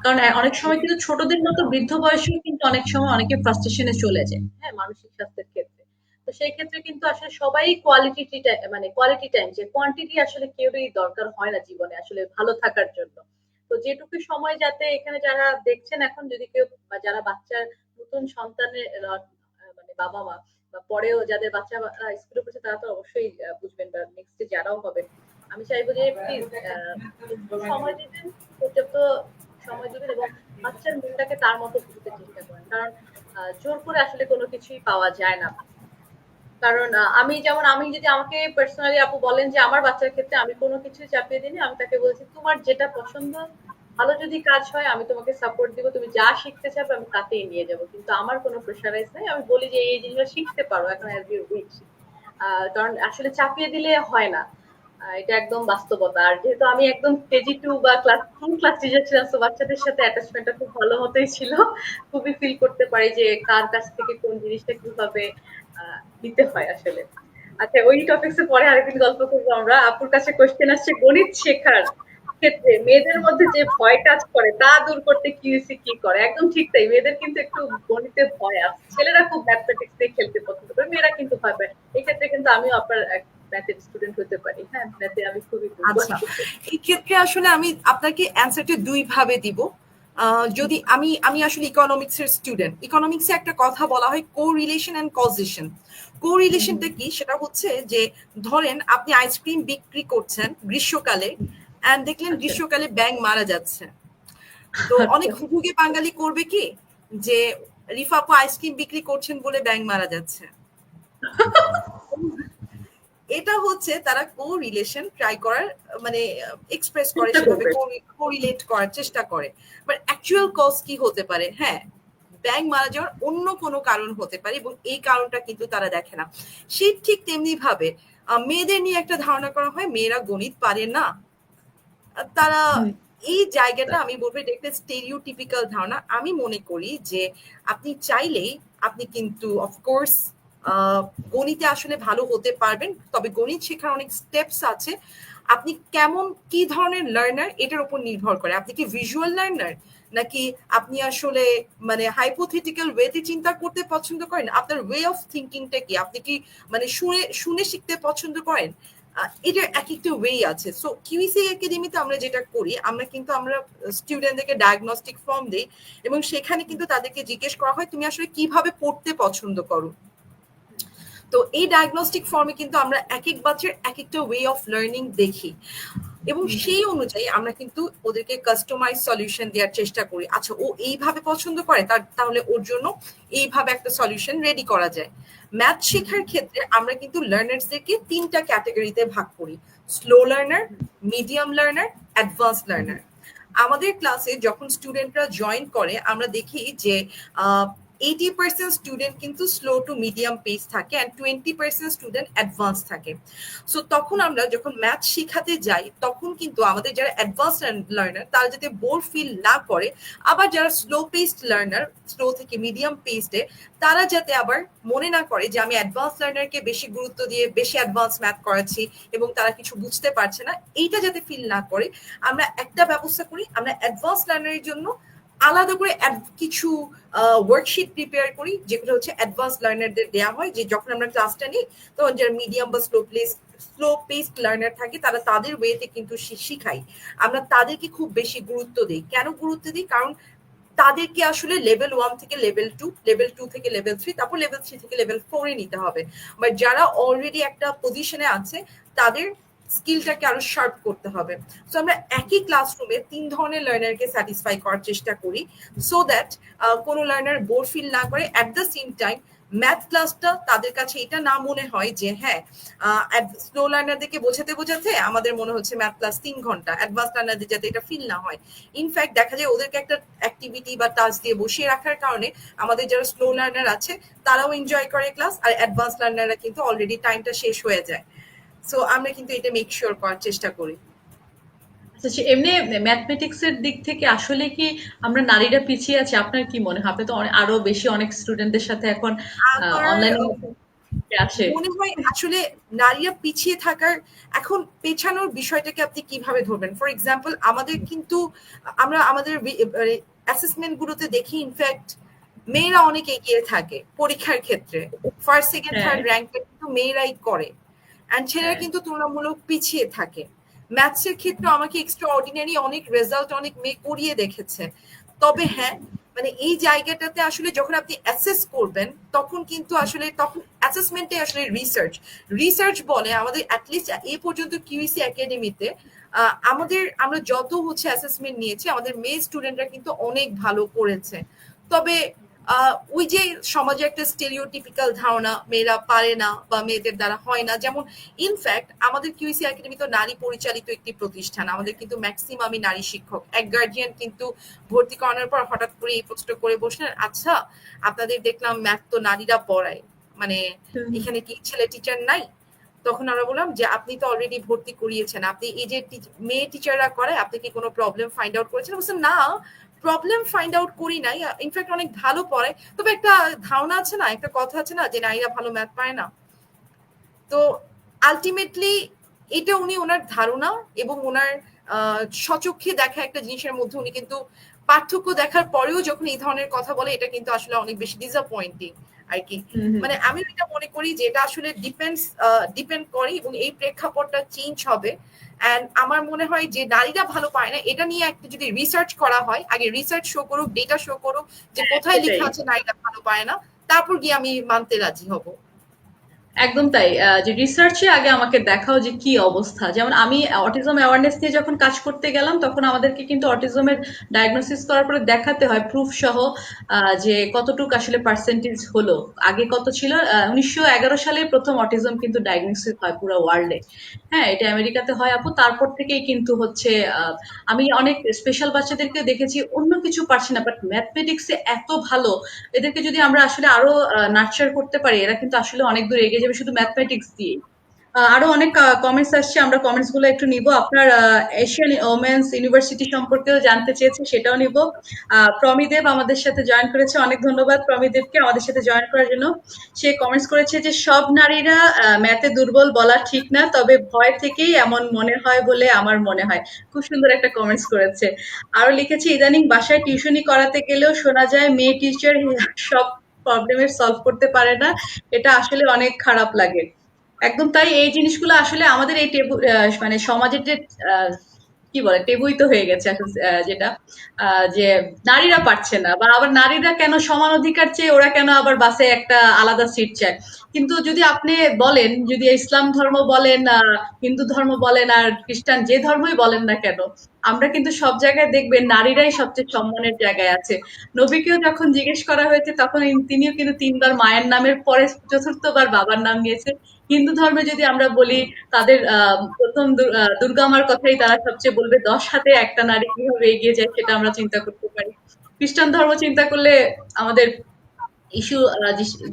কারণ অনেক সময় কিন্তু ছোটদের মতো বৃদ্ধ বয়সেও কিন্তু অনেক সময় অনেকে ফ্রাস্ট্রেশনে চলে যায়, হ্যাঁ, মানসিক স্বাস্থ্যের ক্ষেত্রে। তো সেই ক্ষেত্রে কিন্তু আসলে সবাই কোয়ালিটি টাইম, যে কোয়ান্টিটি আসলে কেউই দরকার হয় না জীবনে আসলে ভালো থাকার জন্য। তো যেটুকু সময়, যাতে এখানে যারা দেখছেন এখন, যদি কেউ বা যারা বাচ্চার নতুন সন্তানের মানে বাবা মা, বা পরেও যাদের বাচ্চারা স্কুলে পড়ছে, তারা তো অবশ্যই বুঝবেন, বা নেক্সটে যারাও হবেন, আমি চাইবো যে প্লিজ একটু সময় দিবেন, পর্যাপ্ত সময় দিবেন, এবং বাচ্চার মনটাকে তার মতো বুঝতে চেষ্টা করেন। কারণ জোর করে আসলে কোনো কিছুই পাওয়া যায় না। কারণ আমি যদি আমাকে পার্সোনালি আপু বলেন যে আমার বাচ্চার ক্ষেত্রে আমি কোনো কিছু চাপিয়ে দিইনি, আমি তাকে বলছি তোমার যেটা পছন্দ, ভালো যদি কাজ হয় আমি তোমাকে সাপোর্ট দিব, তুমি যা শিখতে চাবে আমি তাতেই নিয়ে যাব, কিন্তু আমার কোনো প্রেশারাইজ নাই। আমি বলি যে এই জিনিসগুলো শিখতে পারো এখন অ্যাজ ইউ উইচ। কারণ আসলে চাপিয়ে দিলে হয় না। এটা একদম বাস্তবতা। আর যেহেতু আমি একদম কেজি 2 বা ক্লাস টিচার ছিলাম, তো বাচ্চাদের সাথে অ্যাটাচমেন্টটা খুব ভালো মতোই ছিল। খুবই ফিল করতে পারি যে কার কাছ থেকে কোন জিনিসটা কিভাবে নিতে হয় আসলে। আচ্ছা, ওই টপিকস এ পরে আরেকদিন গল্প করবো আমরা। আপুর কাছে কোশ্চেন আসছে, গণিত শেখার ক্ষেত্রে মেয়েদের মধ্যে যে ভয় কাজ করে তা দূর করতে কিউসি কি করে? একদম ঠিক তাই, মেয়েদের কিন্তু একটু গণিতে ভয় আছে। ছেলেরা খুব ম্যাথমেটিক্স দিয়ে খেলতে পছন্দ করে, মেয়েরা কিন্তু ভয় পায়। এই ক্ষেত্রে কিন্তু আমিও আপনার ম্যাথের স্টুডেন্ট হতে পারি। হ্যাঁ, ম্যাথে আমি খুবই দুর্বল। আচ্ছা, এই ক্ষেত্রে আসলে আমি আপনাকে অ্যান্সারটা দুই ভাবে দিব। যদি আমি আমি আসলে ইকোনমিক্স এর স্টুডেন্ট, ইকোনমিক্সে একটা কথা বলা হয় কোরিলেশন এন্ড কজেশন। হুম, হুম। কোরিলেশনটা কি? সেটা হচ্ছে যে ধরেন আপনি আইসক্রিম বিক্রি করছেন গ্রীষ্মকালে, এন্ড দেখলেন আচ্ছা, গ্রীষ্মকালে ব্যাঙ মারা যাচ্ছে। তো আচ্ছা। অনেক হুবুগে বাঙালি করবে কি, যে রিফা আপু আইসক্রিম বিক্রি করছেন বলে ব্যাঙ মারা যাচ্ছে। এটা হচ্ছে তারা কো-রিলেশন ট্রাই করার, মানে এক্সপ্রেস করে, চেষ্টা সেভাবে করবে। কোরিলেট করার চেষ্টা করে। বাট অ্যাকচুয়াল কজ কি হতে পারে? হ্যাঁ, ব্যাংক মারা যাওয়ার অন্য কোনো কারণ হতে পারে, এবং এই কারণটা কিন্তু তারা দেখে না। ঠিক তেমনি ভাবে মেয়েদের নিয়ে একটা ধারণা করা হয় মেয়েরা গণিত পারে না। তারা হুম। এই জায়গাটা আমি বলবো এটা একটা স্টেরিওটিপিক্যাল ধারণা। আমি মনে করি যে আপনি চাইলেই আপনি কিন্তু অফকোর্স গণিতে আসলে ভালো হতে পারবেন। তবে গণিত শেখার অনেক স্টেপস আছে। আপনি কি ধরনের লার্নার এটার উপর নির্ভর করে। আপনি কি ভিজুয়াল লার্নার, নাকি আপনি আসলে মানে হাইপোথেটিক্যাল ওয়েতে চিন্তা করতে পছন্দ করেন? আপনার ওয়ে অফ থিংকিংটা কি? আপনি কি মানে শুনে শুনে শিখতে পছন্দ করেন? এটার একেকটা ওয়ে আছে। সো কিউইসি একাডেমিতে আমরা যেটা করি, আমরা স্টুডেন্টদেরকে ডায়াগনস্টিক ফর্ম দেই, এবং সেখানে কিন্তু তাদেরকে জিজ্ঞেস করা হয় তুমি আসলে কিভাবে পড়তে পছন্দ করো। তো এই ডায়াগনস্টিক ফর্মে কিন্তু আমরা একেক বাচ্চার একেকটা ওয়ে অফ লার্নিং দেখি, এবং হুম, হুম। সেই অনুযায়ী আমরা কিন্তু ওদেরকে কাস্টমাইজ সলিউশন দেওয়ার চেষ্টা করি। আচ্ছা, ও এইভাবে পছন্দ করে, তাহলে ওর জন্য এইভাবে একটা সলিউশন রেডি করা যায়। ম্যাথ শেখার ক্ষেত্রে আমরা কিন্তু লার্নার্সদেরকে 3টা ক্যাটাগরিতে ভাগ করি: slow learner, medium learner, advance hmm, hmm. Learner. আমাদের ক্লাসে যখন স্টুডেন্টরা জয়েন করে, আমরা দেখি যে 80% স্টুডেন্ট কিন্তু স্লো টু মিডিয়াম পেস থাকে, অ্যান্ড 20% স্টুডেন্ট অ্যাডভান্স থাকে। সো তখন আমরা যখন ম্যাথ শেখাতে যাই, তখন কিন্তু আমাদের যারা অ্যাডভান্স লার্নার তারা যাতে বোর ফিল না করে, আবার যারা স্লো পেসড লার্নার, স্লো থেকে মিডিয়াম পেসডে, তারা যাতে আবার মনে না করে যে আমি অ্যাডভান্স লার্নারকে বেশি গুরুত্ব দিয়ে বেশি অ্যাডভান্স ম্যাথ করাচ্ছি এবং তারা কিছু বুঝতে পারছে না, এইটা যাতে ফিল না করে, আমরা একটা ব্যবস্থা করি। আমরা অ্যাডভান্স লার্নারের জন্য আলাদা করে কিছু ওয়ার্কশিট প্রিপেয়ার করি, যেগুলো হচ্ছে অ্যাডভান্স লার্নারদের দেওয়া হয়, যে যখন আমরা ক্লাসটা নিই তখন যারা মিডিয়াম বা স্লো পেসড লার্নার থাকে তারা তাদের ওয়েতে কিন্তু শিখাই। আমরা তাদেরকে খুব বেশি গুরুত্ব দিই। কেন গুরুত্ব দিই? কারণ তাদেরকে আসলে লেভেল 1 থেকে লেভেল 2, লেভেল 2 থেকে লেভেল 3, তারপর লেভেল 3 থেকে লেভেল 4 এ নিতে হবে। বাট যারা অলরেডি একটা পজিশনে আছে তাদের স্কিলটাকে আরো শার্প করতে হবে। সো আমরা একই ক্লাসরুমে 3 ধরনের লার্নারকে স্যাটিসফাই করার চেষ্টা করি, সো দ্যাট কোনো লার্নার বোর ফিল না করে। At the same time math ক্লাসটা তাদের কাছে এটা না মনে হয় যে হ্যাঁ স্লো লার্নারদেরকে বোঝাতে বোঝাতে আমাদের মনে হচ্ছে ম্যাথ ক্লাস 3 ঘন্টা, অ্যাডভান্স লার্নারদের যাতে এটা ফিল না হয়। ইনফ্যাক্ট দেখা যায় ওদেরকে একটা অ্যাক্টিভিটি বা টাস্ক দিয়ে বসিয়ে রাখার কারণে আমাদের যারা স্লো লার্নার আছে তারাও এনজয় করে ক্লাস, আর অ্যাডভান্স লার্নাররা কিন্তু অলরেডি টাইমটা শেষ হয়ে যায়। সো আমরা কিন্তু এটা মেক শিওর করার চেষ্টা করি। আচ্ছা, এমনি ম্যাথমেটিক্স এর দিক থেকে আসলে কি আমরা নারীরা পিছিয়ে আছি? আপনার কি মনে হয়? আপনি তো আরো বেশি অনেক স্টুডেন্টদের সাথে এখন আমার অনলাইনের মাধ্যমে আসে। মনে হয় আসলে নারীরা পিছিয়ে থাকার এখন পেছানোর বিষয়টাকে আপনি কিভাবে ধরবেন? ফর এক্সাম্পল আমাদের কিন্তু আমরা আমাদের অ্যাসেসমেন্ট গুলোতে দেখি ইনফ্যাক্ট মেয়েরা অনেক এগিয়ে থাকে পরীক্ষার ক্ষেত্রে। ফার্স্ট সেকেন্ড হ্যাঁ, থার্ড র্যাঙ্কটা কিন্তু মেয়েরাই করে, অ্যান্ড ছেলেরা হ্যাঁ। কিন্তু তুলনামূলক পিছিয়ে থাকে। ম্যাথসের ক্ষেত্রে আমাকে এক্সট্রা অর্ডিনারি অনেক রেজাল্ট অনেক মেয়ে করিয়ে দেখেছে। তবে হ্যাঁ, মানে এই জায়গাটাতে আসলে যখন আপনি অ্যাসেস করবেন তখন কিন্তু আসলে তখন অ্যাসেসমেন্টে আসলে রিসার্চ বলে আমাদের অ্যাটলিস্ট এই পর্যন্ত কিউইসি একাডেমিতে আমরা যত হচ্ছে অ্যাসেসমেন্ট নিয়েছি আমাদের মেয়ে স্টুডেন্টরা কিন্তু অনেক ভালো করেছে। তবে ওই যে সমাজে একটা স্টেরিওটিপিক্যাল ধারণা মেয়েরা পারে না বা মেয়েদের দ্বারা হয় না, যেমন ইনফ্যাক্ট আমাদের কিউইসি একাডেমি তো নারী পরিচালিত একটি প্রতিষ্ঠান, আমাদের কিন্তু ম্যাক্সিমামই নারী শিক্ষক। এক গার্জিয়ান কিন্তু ভর্তি করানোর পর হঠাৎ করে এই প্রশ্ন করে বসলেন, আচ্ছা আপনাদের দেখলাম ম্যাথ তো নারীরা পড়ায়, মানে হুম, এখানে কি ছেলে টিচার নাই? তখন আমরা বললাম যে আপনি তো অলরেডি ভর্তি করিয়েছেন, আপনি এই যে মেয়ে টিচাররা করে আপনি কি কোনো প্রবলেম ফাইন্ড আউট করেছেন? বলছেন না, প্রবলেম ফাইন্ড আউট করি নাই, ইনফ্যাক্ট অনেক ভালো পড়ে। তবে একটা ধারণা আছে না, একটা কথা আছে না যে নারীরা ভালো ম্যাথ পায় না। তো আলটিমেটলি এটা উনি ওনার ধারণা এবং ওনার স্বচক্ষে দেখা একটা জিনিসের মধ্যে উনি কিন্তু পার্থক্য দেখার পরেও যখন এই ধরনের কথা বলে এটা কিন্তু আসলে অনেক বেশি ডিসঅ্যাপয়েন্টিং আর কি। হুম, হুম। মানে আমি এটা মনে করি যে এটা আসলে ডিপেন্ড করে এবং এই প্রেক্ষাপটটা চেঞ্জ হবে। অ্যান্ড আমার মনে হয় যে নারীরা ভালো পায় না এটা নিয়ে একটা যদি রিসার্চ করা হয়, আগে রিসার্চ শো করুক, ডেটা শো করুক যে কোথায় সেটাই। লেখা আছে নারীরা ভালো পায় না, তারপর গিয়ে আমি মানতে রাজি হব। একদম তাই। যে রিসার্চে আগে আমাকে দেখাও যে কি অবস্থা। যেমন আমি অটিজম অ্যাওয়ারনেস নিয়ে যখন কাজ করতে গেলাম তখন আমাদেরকে কিন্তু অটিজমের ডায়াগনোসিস করার পরে দেখাতে হয় প্রুফ সহ যে কতটুকু আসলে পার্সেন্টেজ হলো। আগে কত ছিল? 1911 সালে প্রথম অটিজম কিন্তু ডায়াগনোসিস হয় পুরো ওয়ার্ল্ডে। হ্যাঁ, এটা আমেরিকাতে হয় আপু। তারপর থেকেই কিন্তু হচ্ছে আমি অনেক স্পেশাল বাচ্চাদেরকে দেখেছি অন্য কিছু পারছে না, বাট ম্যাথমেটিক্সে এত ভালো। এদেরকে যদি আমরা আসলে আরো নার্চার করতে পারি এরা কিন্তু আসলে অনেক দূর এগিয়ে যাবে শুধু ম্যাথমেটিক্স দিয়ে। আরো অনেক কমেন্টস আসছে, আমরা কমেন্টস গুলো একটু নিব। আপনার এশিয়ান ওমেন্স ইউনিভার্সিটি সম্পর্কেও জানতে চেয়েছে, সেটাও নিব। প্রমিদেব আমাদের সাথে জয়েন করেছে, অনেক ধন্যবাদ প্রমিদেবকে আমাদের সাথে জয়েন করার জন্য। সে কমেন্টস করেছে যে সব নারীরা ম্যাথে দুর্বল বলা ঠিক না, তবে ভয় থেকেই এমন মনে হয় বলে আমার মনে হয়। খুব সুন্দর একটা কমেন্টস করেছে। আরো লিখেছে ইদানিং বাসায় টিউশনি করাতে গেলেও শোনা যায় মেয়ে টিচার সব প্রবলেমের সলভ করতে পারে না। এটা আসলে অনেক খারাপ লাগে। একদম তাই। এই জিনিসগুলো আসলে আমাদের এই মানে সমাজের যে আহ, কি বলে টেবুই তো হয়ে গেছে এখন, যেটা যে নারীরা পারছে না, বা আবার নারীরা কেন সমান অধিকার চেয়ে ওরা কেন আবার বাসে একটা আলাদা সিট চায়। কিন্তু যদি আপনি বলেন, যদি ইসলাম ধর্ম বলেন, হিন্দু ধর্ম বলেন আর খ্রিস্টান যে ধর্মই বলেন না কেন, আমরা কিন্তু সব জায়গায় দেখবেন নারীরাই সবচেয়ে সম্মানের জায়গায় আছে। নবীকেও যখন জিজ্ঞেস করা হয়েছে তখন তিনিও কিন্তু 3 বার মায়ের নামের পরে চতুর্থবার বাবার নাম নিয়েছে। হিন্দু ধর্মে যদি আমরা বলি তাদের প্রথম দুর্গা মার কথাই তারা সবচেয়ে বলবে, 10 হাতে একটা নারী কিভাবে এগিয়ে যায় সেটা আমরা চিন্তা করতে পারি। খ্রিস্টান ধর্ম চিন্তা করলে আমাদের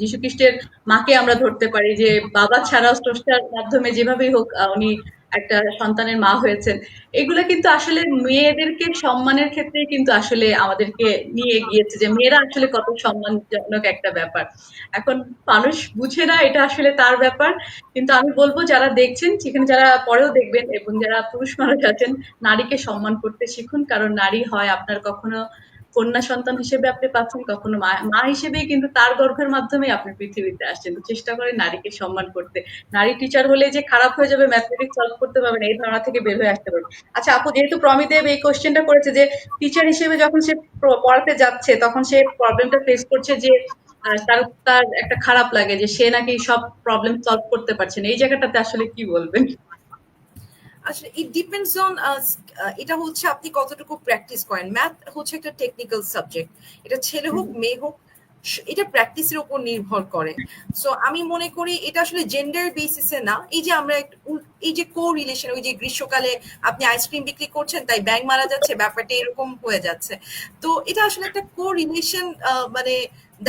যীশু খ্রিস্টের মাকে আমরা ধরতে পারি, যে বাবা ছাড়াও স্রষ্টার মাধ্যমে যেভাবেই হোক উনি একটা সন্তানের মা হয়েছেন। এগুলো কিন্তু আসলে মেয়েদেরকে সম্মানের ক্ষেত্রে কিন্তু আসলে আমাদেরকে নিয়ে গিয়েছে, যে মেয়েরা আসলে কত সম্মানজনক একটা ব্যাপার। এখন মানুষ বুঝে না, এটা আসলে তার ব্যাপার। কিন্তু আমি বলবো যারা দেখছেন, সেখানে যারা পরেও দেখবেন এবং যারা পুরুষ মানুষ আছেন, নারীকে সম্মান করতে শিখুন, কারণ নারী হয় আপনার কখনো কন্যা সন্তান হিসেবে আপনি পাচ্ছেন, কখনো মা হিসেবেই কিন্তু তার গর্ভের মাধ্যমে আপনি পৃথিবীতে আসছেন। তো চেষ্টা করেন নারীকে সম্মান করতে। নারী টিচার হলে যে খারাপ হয়ে যাবে, ম্যাথমেটিক্স সলভ করতে পারবে না, এই ধারণা থেকে বের হয়ে আসতে পারবে। আচ্ছা আপু, যেহেতু প্রমিদেব এই কোশ্চেনটা করেছে যে টিচার হিসেবে যখন সে পড়াতে যাচ্ছে তখন সে প্রবলেমটা ফেস করছে যে তার তার একটা খারাপ লাগে যে সে নাকি সব প্রবলেম সলভ করতে পারছে না, এই জায়গাটাতে আসলে কি বলবেন? আসলে ইট ডিপেন্ডস অন এটা হচ্ছে আপনি কতটুকু প্র্যাকটিস করেন। ম্যাথ হচ্ছে একটা টেকনিক্যাল সাবজেক্ট, এটা ছেলে হোক মেয়ে হোক এটা প্র্যাকটিসের উপর নির্ভর করে। সো আমি মনে করি এটা আসলে জেন্ডার বেসিসে না। এই যে আমরা এই যে কো রিলেশন, ওই যে গ্রীষ্মকালে আপনি আইসক্রিম বিক্রি করছেন তাই ব্যাঙ মারা যাচ্ছে, ব্যাপারটা এরকম হয়ে যাচ্ছে। তো এটা আসলে একটা কো রিলেশন, মানে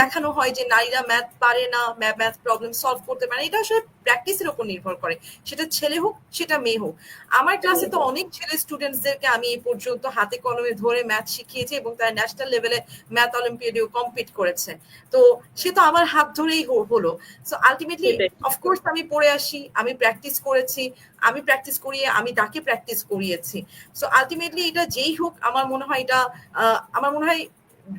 দেখানো হয় যে নারীরা ম্যাথ পারে না, ম্যাথ প্রবলেম সলভ করতে পারে না। এটা আসলে প্র্যাকটিসের উপর নির্ভর করে, সেটা ছেলে হোক সেটা মেয়ে হোক। আমার ক্লাসে তো অনেক ছেলে স্টুডেন্টসদেরকে আমি এই পর্যন্ত হাতে কলমে ধরে ম্যাথ শিখিয়েছি এবং তারা ন্যাশনাল লেভেলে ম্যাথ অলিম্পিয়াডেও কম্পিট করেছে। তো সে তো আমার হাত ধরেই হলো। সো আলটিমেটলি সেটাই। অফকোর্স আমি পড়ে আসি, আমি প্র্যাকটিস করেছি, আমি প্র্যাকটিস করিয়ে আমি তাকে প্র্যাকটিস করিয়েছি। সো আলটিমেটলি এটা যেই হোক, আমার মনে হয় এটা আমার মনে হয়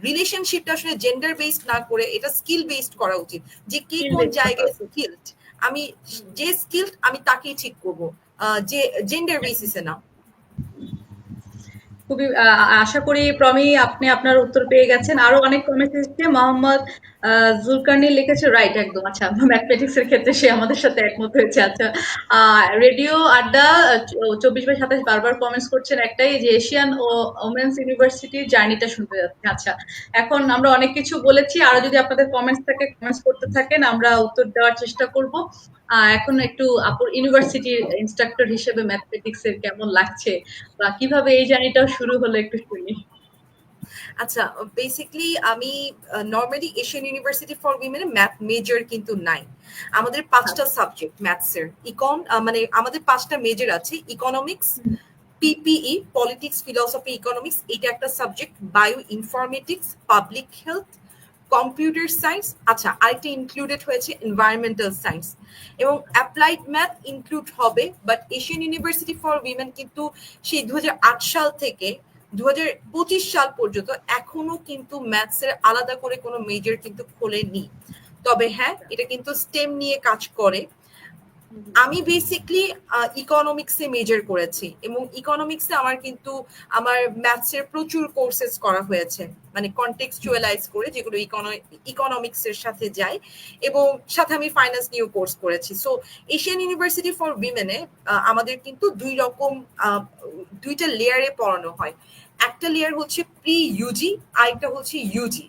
রিলেশনশিপটা আসলে জেন্ডার বেসড না করে এটা স্কিল বেসড করা উচিত, যে কে Skill কোন based করা জায়গায় উচিত। স্কিলড। আমি যে স্কিলড আমি তাকেই ঠিক করব, যে জেন্ডার বেসিসে না। খুবই আশা করি প্রমি আপনি আপনার উত্তর পেয়ে গেছেন। আরো অনেক কমেন্ট এসেছে। মোহাম্মদ জুলকারনি লিখেছে রাইট একদম। আচ্ছা, ম্যাথমেটিক্স এর ক্ষেত্রে সে আমাদের সাথে একমত হয়েছে। আচ্ছা, রেডিও আড্ডা 24/27 বারবার কমেন্টস করছেন একটাই, যে এশিয়ান ও ওমেন্স ইউনিভার্সিটির জার্নিটা শুনতে যাচ্ছে। আচ্ছা, এখন আমরা অনেক কিছু বলেছি, আরো যদি আপনাদের কমেন্টস থাকে কমেন্টস করতে থাকেন, আমরা উত্তর দেওয়ার চেষ্টা করব। এখন একটু আপুর ইউনিভার্সিটির ইনস্ট্রাক্টর হিসেবে ম্যাথমেটিক্স এর কেমন লাগছে বা কিভাবে এই জার্নিটাও শুরু হলো একটু শুনি। আচ্ছা, বেসিক্যালি আমি normally Asian university for women math major কিন্তু নাই। আমাদের 5টা সাবজেক্ট ম্যাথসের, মানে আমাদের 5টা মেজর আছে। Economics, PPE, politics, philosophy, economics, এটা একটা subject. Bio informatics, public health, computer science, আচ্ছা আরেকটা ইনক্লুডেড হয়েছে এনভায়রনমেন্টাল সায়েন্স, এবং অ্যাপ্লাইড ম্যাথ ইনক্লুড হবে। But Asian university for women কিন্তু সেই 2008 সাল থেকে 2025 সাল পর্যন্ত এখনো কিন্তু ম্যাথসের আলাদা করে কোনো মেজর কিন্তু খোলেনি। তবে হ্যাঁ, এটা কিন্তু স্টেম নিয়ে কাজ করে। আমি বেসিকলি ইকোনমিক্সে মেজর করেছি এবং ইকোনমিক্সে আমার কিন্তু আমার ম্যাথসের প্রচুর কোর্সেস করা হয়েছে, মানে কনটেক্সচুয়ালাইজ করে, যেগুলো ইকোনমিক্সের সাথে যায়, এবং সাথে আমি ফাইন্যান্স নিয়েও কোর্স করেছি। সো এশিয়ান ইউনিভার্সিটি ফর উইমেনে আমাদের কিন্তু দুইটা লেয়ারে পড়ানো হয়। একটা লেয়ার হচ্ছে প্রি ইউজি, আরেকটা হচ্ছে ইউজি।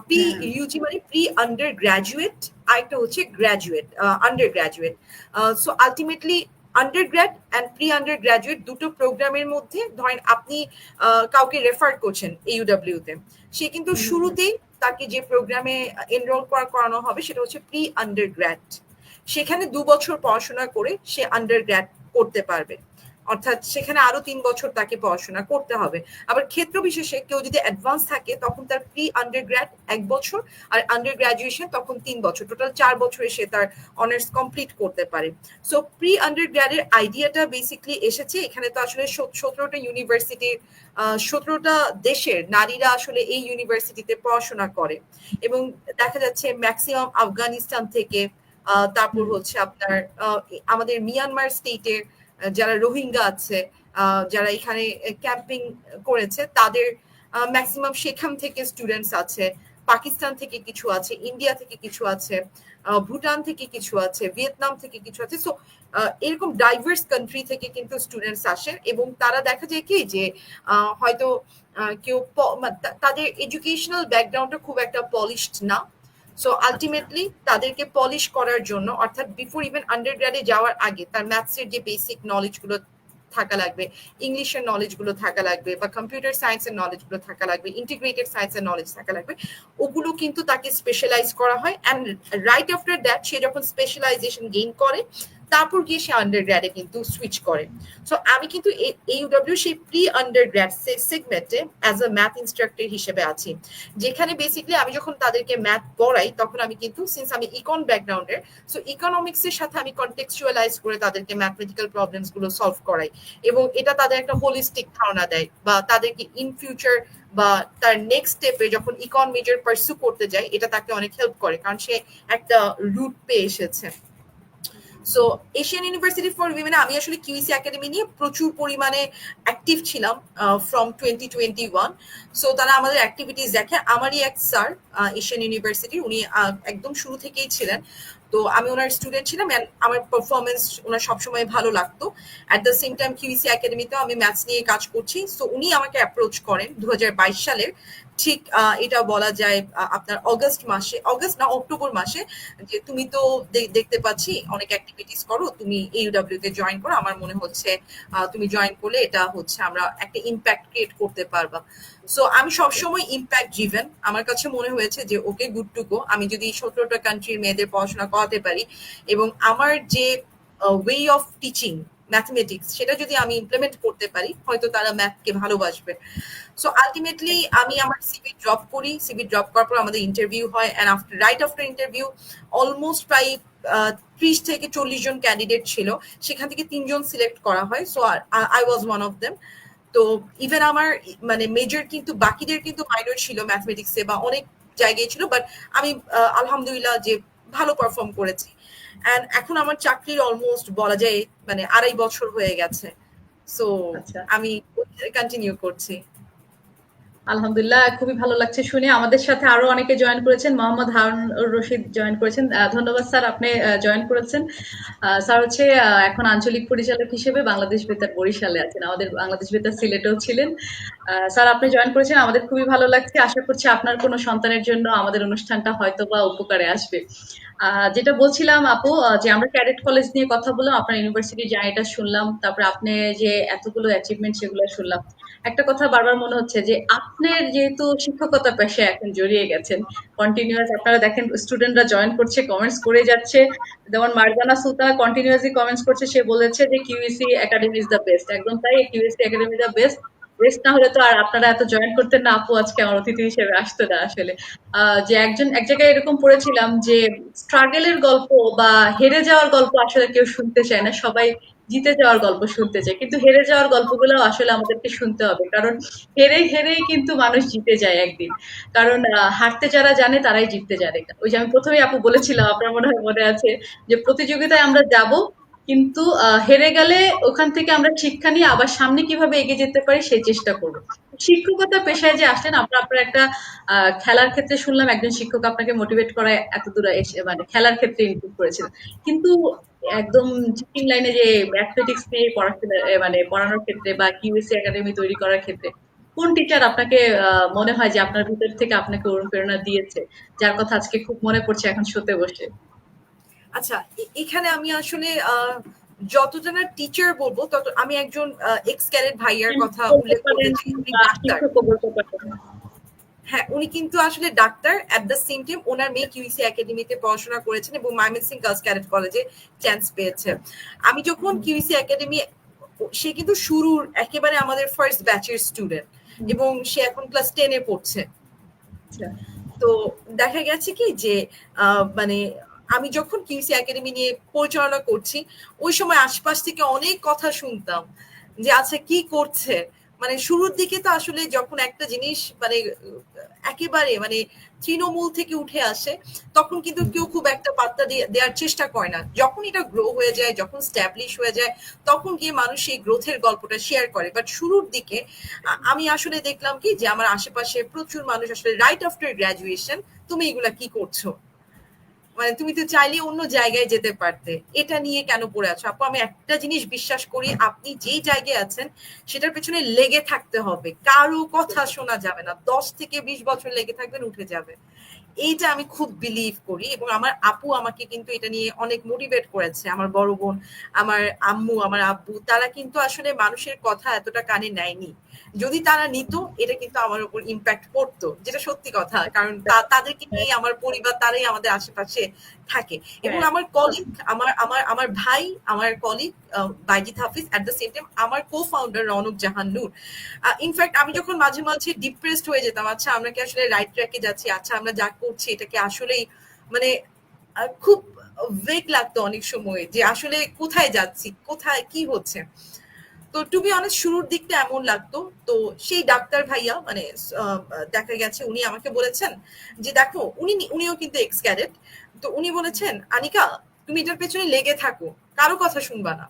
প্রি হ্যাঁ। ইউজি মানে প্রি আন্ডার গ্রাজুয়েট, আরেকটা হচ্ছে graduate, under graduate. So ultimately under grad and pre under graduate দুটো প্রোগ্রামের মধ্যে ধরেন আপনি কাউকে রেফার করছেন এইউডব্লিউ তে, সে কিন্তু শুরুতেই তাকে যে প্রোগ্রামে এনরোল করানো হবে সেটা হচ্ছে প্রি আন্ডার গ্র্যাড। সেখানে 2 বছর পড়াশোনা করে সে আন্ডার গ্র্যাড করতে পারবে, অর্থাৎ সেখানে আরো 3 বছর তাকে পড়াশোনা করতে হবে। আবার ক্ষেত্র বিশেষে কেউ যদি অ্যাডভান্স থাকে তখন তার প্রি আন্ডার গ্র্যাড 1 বছর, আর আন্ডার গ্রাজুয়েশন তখন 3 বছর, টোটাল 4 বছরে সে তার অনার্স কমপ্লিট করতে পারে। সো প্রি আন্ডার গ্র্যাডের আইডিয়াটা বেসিকলি এসেছে এখানে। তো আসলে 17টা ইউনিভার্সিটির 17টা দেশের নারীরা আসলে এই ইউনিভার্সিটিতে পড়াশোনা করে, এবং দেখা যাচ্ছে ম্যাক্সিমাম আফগানিস্তান থেকে, তারপর হচ্ছে আপনার আমাদের মিয়ানমার স্টেটের যারা রোহিঙ্গা আছে, যারা এখানে ক্যাম্পিং করেছে, তাদের ম্যাক্সিমাম সেখান থেকে স্টুডেন্টস আছে। পাকিস্তান থেকে কিছু আছে, ইন্ডিয়া থেকে কিছু আছে, ভুটান থেকে কিছু আছে, ভিয়েতনাম থেকে কিছু আছে। সো এরকম ডাইভার্স কান্ট্রি থেকে কিন্তু স্টুডেন্টস আসে, এবং তারা দেখা যায় কি যে হয়তো কেউ তাদের এডুকেশনাল ব্যাকগ্রাউন্ডটা খুব একটা পলিশড না। সো আলটিমেটলি তাদেরকে পলিশ করার জন্য, অর্থাৎ বিফোর ইভেন আন্ডারগ্রেডে যাওয়ার আগে তার ম্যাথসের যে বেসিক নলেজ গুলো থাকা লাগবে, ইংলিশের নলেজ গুলো থাকা লাগবে, বা কম্পিউটার সায়েন্সের নলেজ গুলো থাকা লাগবে, ইন্টিগ্রেটেড সায়েন্সের নলেজ থাকা লাগবে, ওগুলো কিন্তু তাকে স্পেশালাইজ করা হয়। অ্যান্ড রাইট আফটার দ্যাট সে যখন স্পেশালাইজেশন গেইন করে তারপর গিয়ে সে আন্ডার গ্র্যাডে কিন্তু সুইচ করে। সো আমি কিন্তু এইউডব্লিউ সেই প্রি আন্ডার গ্র্যাড সেগমেন্টে অ্যাজ আ ম্যাথ ইনস্ট্রাক্টর হিসেবে আছি, যেখানে বেসিক্যালি আমি যখন তাদেরকে ম্যাথ পড়াই তখন আমি কিন্তু, সিন্স আমি ইকন ব্যাকগ্রাউন্ডের, সো ইকোনমিক্সের সাথে আমি কন্টেক্সচুয়ালাইজ করে তাদেরকে ম্যাথমেটিক্যাল প্রবলেমস গুলো সলভ করাই, এবং এটা তাদের একটা হোলিস্টিক ধারণা দেয়, বা তাদেরকে ইন ফিউচার বা তার নেক্সট স্টেপে যখন ইকন মেজর পারসু করতে যায়, এটা তাকে অনেক হেল্প করে, কারণ সে একটা রুট পেয়ে এসেছে। সো এশিয়ান ইউনিভার্সিটি ফর উইমেনে আমি আসলে কিউইসি একাডেমি নিয়ে প্রচুর পরিমাণে অ্যাক্টিভ ছিলাম ফ্রম 2021। সো তারা আমাদের অ্যাক্টিভিটিস দেখে। আমারই এক স্যার এশিয়ান ইউনিভার্সিটির, উনি একদম শুরু থেকেই ছিলেন। তো আমি ওনার স্টুডেন্ট ছিলাম, আমার পারফরমেন্স ওনার সবসময় ভালো লাগতো। অ্যাট দ্য সেম টাইম কিউইসি একাডেমিতেও আমি ম্যাথস নিয়ে কাজ করছি। সো উনি আমাকে অ্যাপ্রোচ করেন 2022 সালের ঠিক এটা বলা যায় আপনার অগস্ট না অক্টোবর মাসে, যে তুমি তো দেখতে পাচ্ছি অনেক অ্যাক্টিভিটিস করো, তুমি এইউডব্লিউ তে জয়েন করো, আমার মনে হচ্ছে তুমি জয়েন করলে এটা হচ্ছে আমরা একটা ইম্প্যাক্ট ক্রিয়েট করতে পারবা। সো আমি সবসময় ইম্প্যাক্ট ড্রিভেন, আমার কাছে মনে হয়েছে যে ওকে গুড টু গো, আমি যদি 17টা কান্ট্রির মেয়েদের পড়াশোনা করাতে পারি এবং আমার যে ওয়ে অফ টিচিং ম্যাথমেটিক্স সেটা যদি আমি ইমপ্লিমেন্ট করতে পারি, হয়তো তারা ম্যাথকে ভালোবাসবে। সো আলটিমেটলি আমি আমার সিভি ড্রপ করি, সিভি ড্রপ করার পর আমাদের ইন্টারভিউ হয়, and right after interview almost প্রায় 30 থেকে 40 জন ক্যান্ডিডেট ছিল, সেখান থেকে 3 জন সিলেক্ট করা হয়। So I was one of them. তো ইভেন আমার মানে মেজর কিন্তু বাকিদের কিন্তু মাইনর ছিল ম্যাথমেটিক্সে বা অনেক জায়গায় ছিল, বাট আমি আলহামদুলিল্লাহ যে ভালো পারফর্ম করেছি। অ্যান্ড এখন আমার চাকরির অলমোস্ট বলা যায় মানে 2.5 বছর হয়ে গেছে। সো আচ্ছা, আমি কন্টিনিউ করছি। আলহামদুলিল্লাহ, খুবই ভালো লাগছে শুনে। আমাদের সাথে আরো অনেকে জয়েন করেছেন। মোহাম্মদ হারুন রশিদ জয়েন করেছেন। ধন্যবাদ স্যার, আপনি জয়েন করেছেন। স্যার হচ্ছে এখন আঞ্চলিক পরিচালক হিসেবে বাংলাদেশ বেতার বরিশালে আছেন, আমাদের বাংলাদেশ বেতার সিলেটেও ছিলেন। স্যার আপনি জয়েন করেছেন, আমাদের খুবই ভালো লাগছে। আশা করছি আপনার কোনো সন্তানের জন্য আমাদের অনুষ্ঠানটা হয়তো বা উপকারে আসবে। যেটা বলছিলাম আপু, যে আমরা ক্যাডেট কলেজ নিয়ে কথা বললাম, আপনার ইউনিভার্সিটির জার্নিটা শুনলাম, তারপরে আপনি যে এতগুলো অ্যাচিভমেন্ট সেগুলো শুনলাম। একটা কথা বারবার মনে হচ্ছে যে আপনার যেহেতু শিক্ষকতা পেশায় এখন জড়িয়ে গেছেন, কন্টিনিউয়াস আপনারা দেখেন স্টুডেন্টরা জয়েন করছে, কমেন্টস করে যাচ্ছে। যেমন মারজানা সুলতানা কন্টিনিউয়াসলি কমেন্টস করছে, সে বলেছে যে কিউইসি একাডেমি ইজ দ্য বেস্ট। একদম তাই, কিউইসি একাডেমি দ্য বেস্ট। বেস্ট না হলে তো আর আপনারা এত জয়েন করতেন না, আপু আজকে আমার অতিথি হিসেবে আসতো না আসলে। যে এক জায়গায় এরকম পড়েছিলাম যে স্ট্রাগলের গল্প বা হেরে যাওয়ার গল্প আসলে কেউ শুনতে চায় না, সবাই জিতে যাওয়ার গল্প শুনতে চায়। কিন্তু হেরে যাওয়ার গল্পগুলো আসলে আমাদেরকে শুনতে হবে, কারণ হেরে হেরেই কিন্তু মানুষ জিতে যায় একদিন। কারণ হারতে যারা জানে তারাই জিততে জানে। ওই যে আমি প্রথমেই আপু বলেছিলাম, আপনার মনে হয় মনে আছে, যে প্রতিযোগিতায় আমরা যাব, কিন্তু হেরে গেলে ওখান থেকে আমরা শিক্ষা নিয়ে আবার সামনে কিভাবে এগিয়ে যেতে পারি সেই চেষ্টা করব। শিক্ষকতা পেশায় যে আসলেন, আপনার একটা খেলার ক্ষেত্রে শুনলাম একজন শিক্ষক আপনাকে মোটিভেট করায় এত দূর এসে, মানে খেলার ক্ষেত্রে ইমপ্রুভ করেছিলেন। কিন্তু একদম টিচিং লাইনে যে ম্যাথমেটিক্স নিয়ে পড়াশোনা মানে পড়ানোর ক্ষেত্রে বা কিউএসসি একাডেমি তৈরি করার ক্ষেত্রে কোন টিচার আপনাকে মনে হয় যে আপনার ভিতর থেকে আপনাকে অনুপ্রেরণা দিয়েছে, যার কথা আজকে খুব মনে পড়ছে এখন শুতে বসে? আচ্ছা, এখানে আমি আসলে যতটা না টিচার বলবো, তত আমি একজন এক্স ক্যাডেট ভাইয়ার কথা বলতে উল্লেখ করতে পারেন চাই। উনি বা ডাক্তার। শিক্ষকও বলতে পারেন। হ্যাঁ, উনি কিন্তু আসলে ডাক্তার। অ্যাট দ্য সেম টাইম ওনার মেয়ে কিউইসি একাডেমিতে পড়াশোনা করেছেন এবং ময়মনসিং গার্লস ক্যাডেট কলেজে চান্স পেয়েছে। আমি যখন কিউইসি একাডেমি, সে কিন্তু শুরুর একেবারে আমাদের ফার্স্ট ব্যাচের স্টুডেন্ট হুম, এবং সে এখন ক্লাস 10-এ পড়ছে। আচ্ছা, তো দেখা গেছে কি যে মানে আমি যখন কিউসি একাডেমি নিয়ে পরিচালনা করছি, ওই সময় আশপাশ থেকে অনেক কথা শুনতাম যে আচ্ছা কি করছে। মানে শুরুর দিকে তো আসলে যখন একটা জিনিস মানে একেবারে মানে তৃণমূল থেকে উঠে আসে, তখন কিন্তু হুম, কেউ খুব একটা পাত্তা দেওয়ার চেষ্টা করে না। যখন এটা গ্রো হয়ে যায়, যখন স্ট্যাবলিশ হয়ে যায়, তখন গিয়ে মানুষ এই গ্রোথের গল্পটা শেয়ার করে। বাট শুরুর দিকে আমি আসলে দেখলাম কি যে আমার আশেপাশে প্রচুর মানুষ আসলে রাইট আফটার গ্রাজুয়েশন, তুমি এগুলা কি করছো, মানে তুমি তো চাইলে অন্য জায়গায় যেতে পারতে, এটা নিয়ে কেন পড়ে আছো। আপু আমি একটা জিনিস বিশ্বাস করি, আপনি যেই জায়গায় আছেন সেটার পেছনে লেগে থাকতে হবে, কারো কথা শোনা যাবে না। 10 থেকে 20 বছর লেগে থাকবেন, উঠে যাবে। এইটা আমি খুব বিলিভ করি এবং আমার আপু আমাকে কিন্তু এটা নিয়ে অনেক মোটিভেট করেছে। আমার বড় বোন, আমার আম্মু, আমার আব্বু, তারা কিন্তু আসলে মানুষের কথা এতটা কানে নেয়নি। যদি তারা নিত, এটা কিন্তু আমার উপর ইম্প্যাক্ট পড়তো, যেটা সত্যি কথা, কারণ তাদেরকে নিয়ে আমার পরিবার, তারাই আমাদের আশেপাশে থাকে। এবং হ্যাঁ, আমার কলিগ, আমার আমার আমার ভাই, আমার colleague Baijit Hafiz, at the same time আমার co founder Rounak Jahan Noor. In fact আমি যখন মাঝে মাঝে ডিপ্রেসড হয়ে যেতাম, আচ্ছা আমরা কি আসলে রাইট ট্র্যাকে যাচ্ছি, আচ্ছা আমরা যা করছি এটা কি আসলেই মানে খুব ভেগ লাগতো অনেক সময় যে আসলে কোথায় যাচ্ছি, কোথায় কি হচ্ছে। তো টু বি অনেস্ট শুরুর দিকটা এমন লাগতো। তো সেই ডাক্তার ভাইয়া মানে দেখা গেছে উনি আমাকে বলেছেন যে দেখো উনিও কিন্তু এক্স ক্যাডেট। তো উনি বলেছেন, আনিকা তুমি এটার পেছনে লেগে থাকো, কারো কথা শুনবা না,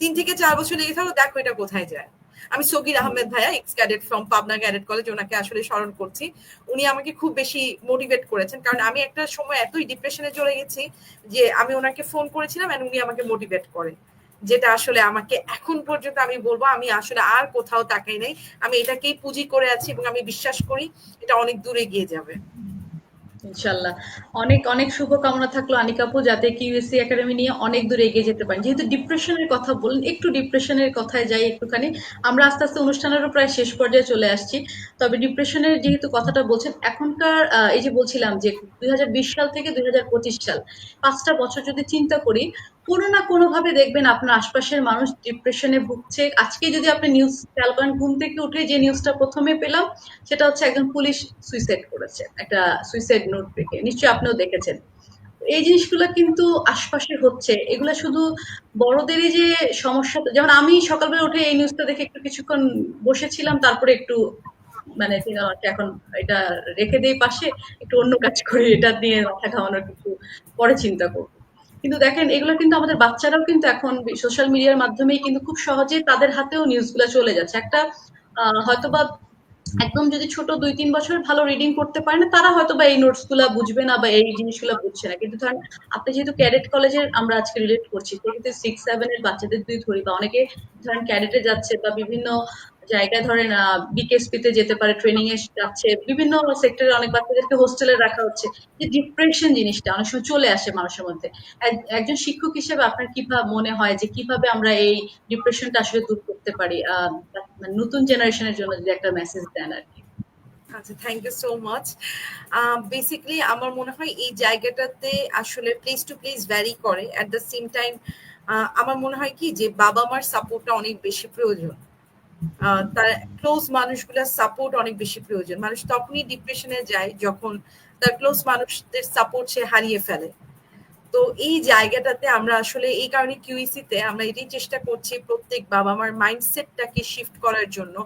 3 থেকে 4 বছর লেগে থাকো, দেখো এটা কোথায় যায়। আমি সগির হুম, আহমেদ ভাইয়া, x cadet from Pabna cadet college, ওনাকে আসলে স্মরণ করছি। উনি আমাকে খুব বেশি মোটিভেট করেছেন, কারণ আমি একটা সময় এতই ডিপ্রেশনে চলে গেছি যে আমি ওনাকে ফোন করেছিলাম এন্ড উনি আমাকে মোটিভেট করেন, যেটা আসলে আমাকে এখন পর্যন্ত আমি বলবো আমি আসলে আর কোথাও তাকাই নাই, আমি এটাকেই পুঁজি করে আছি এবং আমি বিশ্বাস করি এটা অনেক দূরে গিয়ে যাবে। ইনশাল্লাহ। অনেক অনেক শুভকামনা থাকলো আনিকা আপু, যাতে কিউএসসি একাডেমি নিয়ে অনেক দূর এগিয়ে যেতে পারেন। যেহেতু ডিপ্রেশনের কথা বললেন, একটু ডিপ্রেশনের কথায় যাই একটুখানি। আমরা আস্তে আস্তে অনুষ্ঠানেরও প্রায় শেষ পর্যায়ে চলে আসছি। তবে ডিপ্রেশনের যেহেতু কথাটা বলছেন, এখনকার এই যে বলছিলাম যে 2020 সাল থেকে 2025 সাল, 5টা বছর যদি চিন্তা করি, কোনো না কোনো ভাবে দেখবেন আপনার আশপাশের মানুষ ডিপ্রেশনে ভুগছে। আজকে যদি আপনি নিউজ খেয়াল করেন, ঘুম থেকে উঠে যে নিউজটা প্রথমে পেলাম সেটা হচ্ছে একজন পুলিশ সুইসাইড করেছে, একটা সুইসাইড নোট রেখে। নিশ্চয়ই আপনিও দেখেছেন। এই জিনিসগুলো কিন্তু আশপাশে হচ্ছে। এগুলা শুধু বড়দেরই যে সমস্যা, যেমন আমি সকালবেলা উঠে এই নিউজটা দেখে একটু কিছুক্ষণ বসেছিলাম, তারপরে একটু মানে চিন্তা ভাবনা, এখন এটা রেখে দেই পাশে, একটু অন্য কাজ করি, এটা নিয়ে মাথা ঘামানোর কিছু পরে চিন্তা করবো। কিন্তু দেখেন, এগুলো কিন্তু আমাদের বাচ্চারাও কিন্তু এখন সোশ্যাল মিডিয়ার মাধ্যমেই কিন্তু খুব সহজে তাদের হাতেও নিউজগুলো চলে যাচ্ছে। একটা হয়তোবা একদম যদি ছোট 2-3 বছর ভালো রিডিং করতে পারে না, তারা হয়তো বা এই নোটস গুলা বুঝবে না বা এই জিনিসগুলো বুঝছে না। কিন্তু ধরেন আপনি যেহেতু ক্যাডেট কলেজের আমরা আজকে রিলেট করছি, সেক্ষেত্রে 6-7 এর বাচ্চাদের যদি ধরি, বা অনেকে ধরেন ক্যাডেটে যাচ্ছে বা বিভিন্ন জায়গায় ধরেন বিকেএসপি তে যেতে পারে, ট্রেনিং এ যাচ্ছে, বিভিন্ন সেক্টরে অনেক বাচ্চাদেরকে হোস্টেলে রাখা হচ্ছে। যে ডিপ্রেশন জিনিসটা অনেক সময় চলে আসে মানুষের মধ্যে। একজন শিক্ষক হিসেবে আপনার কিভাবে মনে হয় যে কিভাবে আমরা এই ডিপ্রেশনটা আসলে দূর করতে পারি? মানে নতুন জেনারেশনের জন্য যদি একটা মেসেজ দেন আর কি। আচ্ছা, thank you so much. Basically আমার মনে হয় এই জায়গাটাতে আসলে প্লেস টু প্লেস ভ্যারি করে। অ্যাট দ্য সেম টাইম আমার মনে হয় কি যে বাবা মার সাপোর্টটা অনেক বেশি প্রয়োজন। তার ক্লোজ মানুষগুলোর সাপোর্ট অনেক বেশি প্রয়োজন। মানুষ তখনই ডিপ্রেশনে যায় যখন তার ক্লোজ মানুষদের সাপোর্ট সে হারিয়ে ফেলে। তো এই জায়গাটাতে আমরা আসলে এই কারণে কিউইসি তে আমরা এটাই চেষ্টা করছি প্রত্যেক বাবা মার মাইন্ডসেটটাকে শিফট করার জন্য।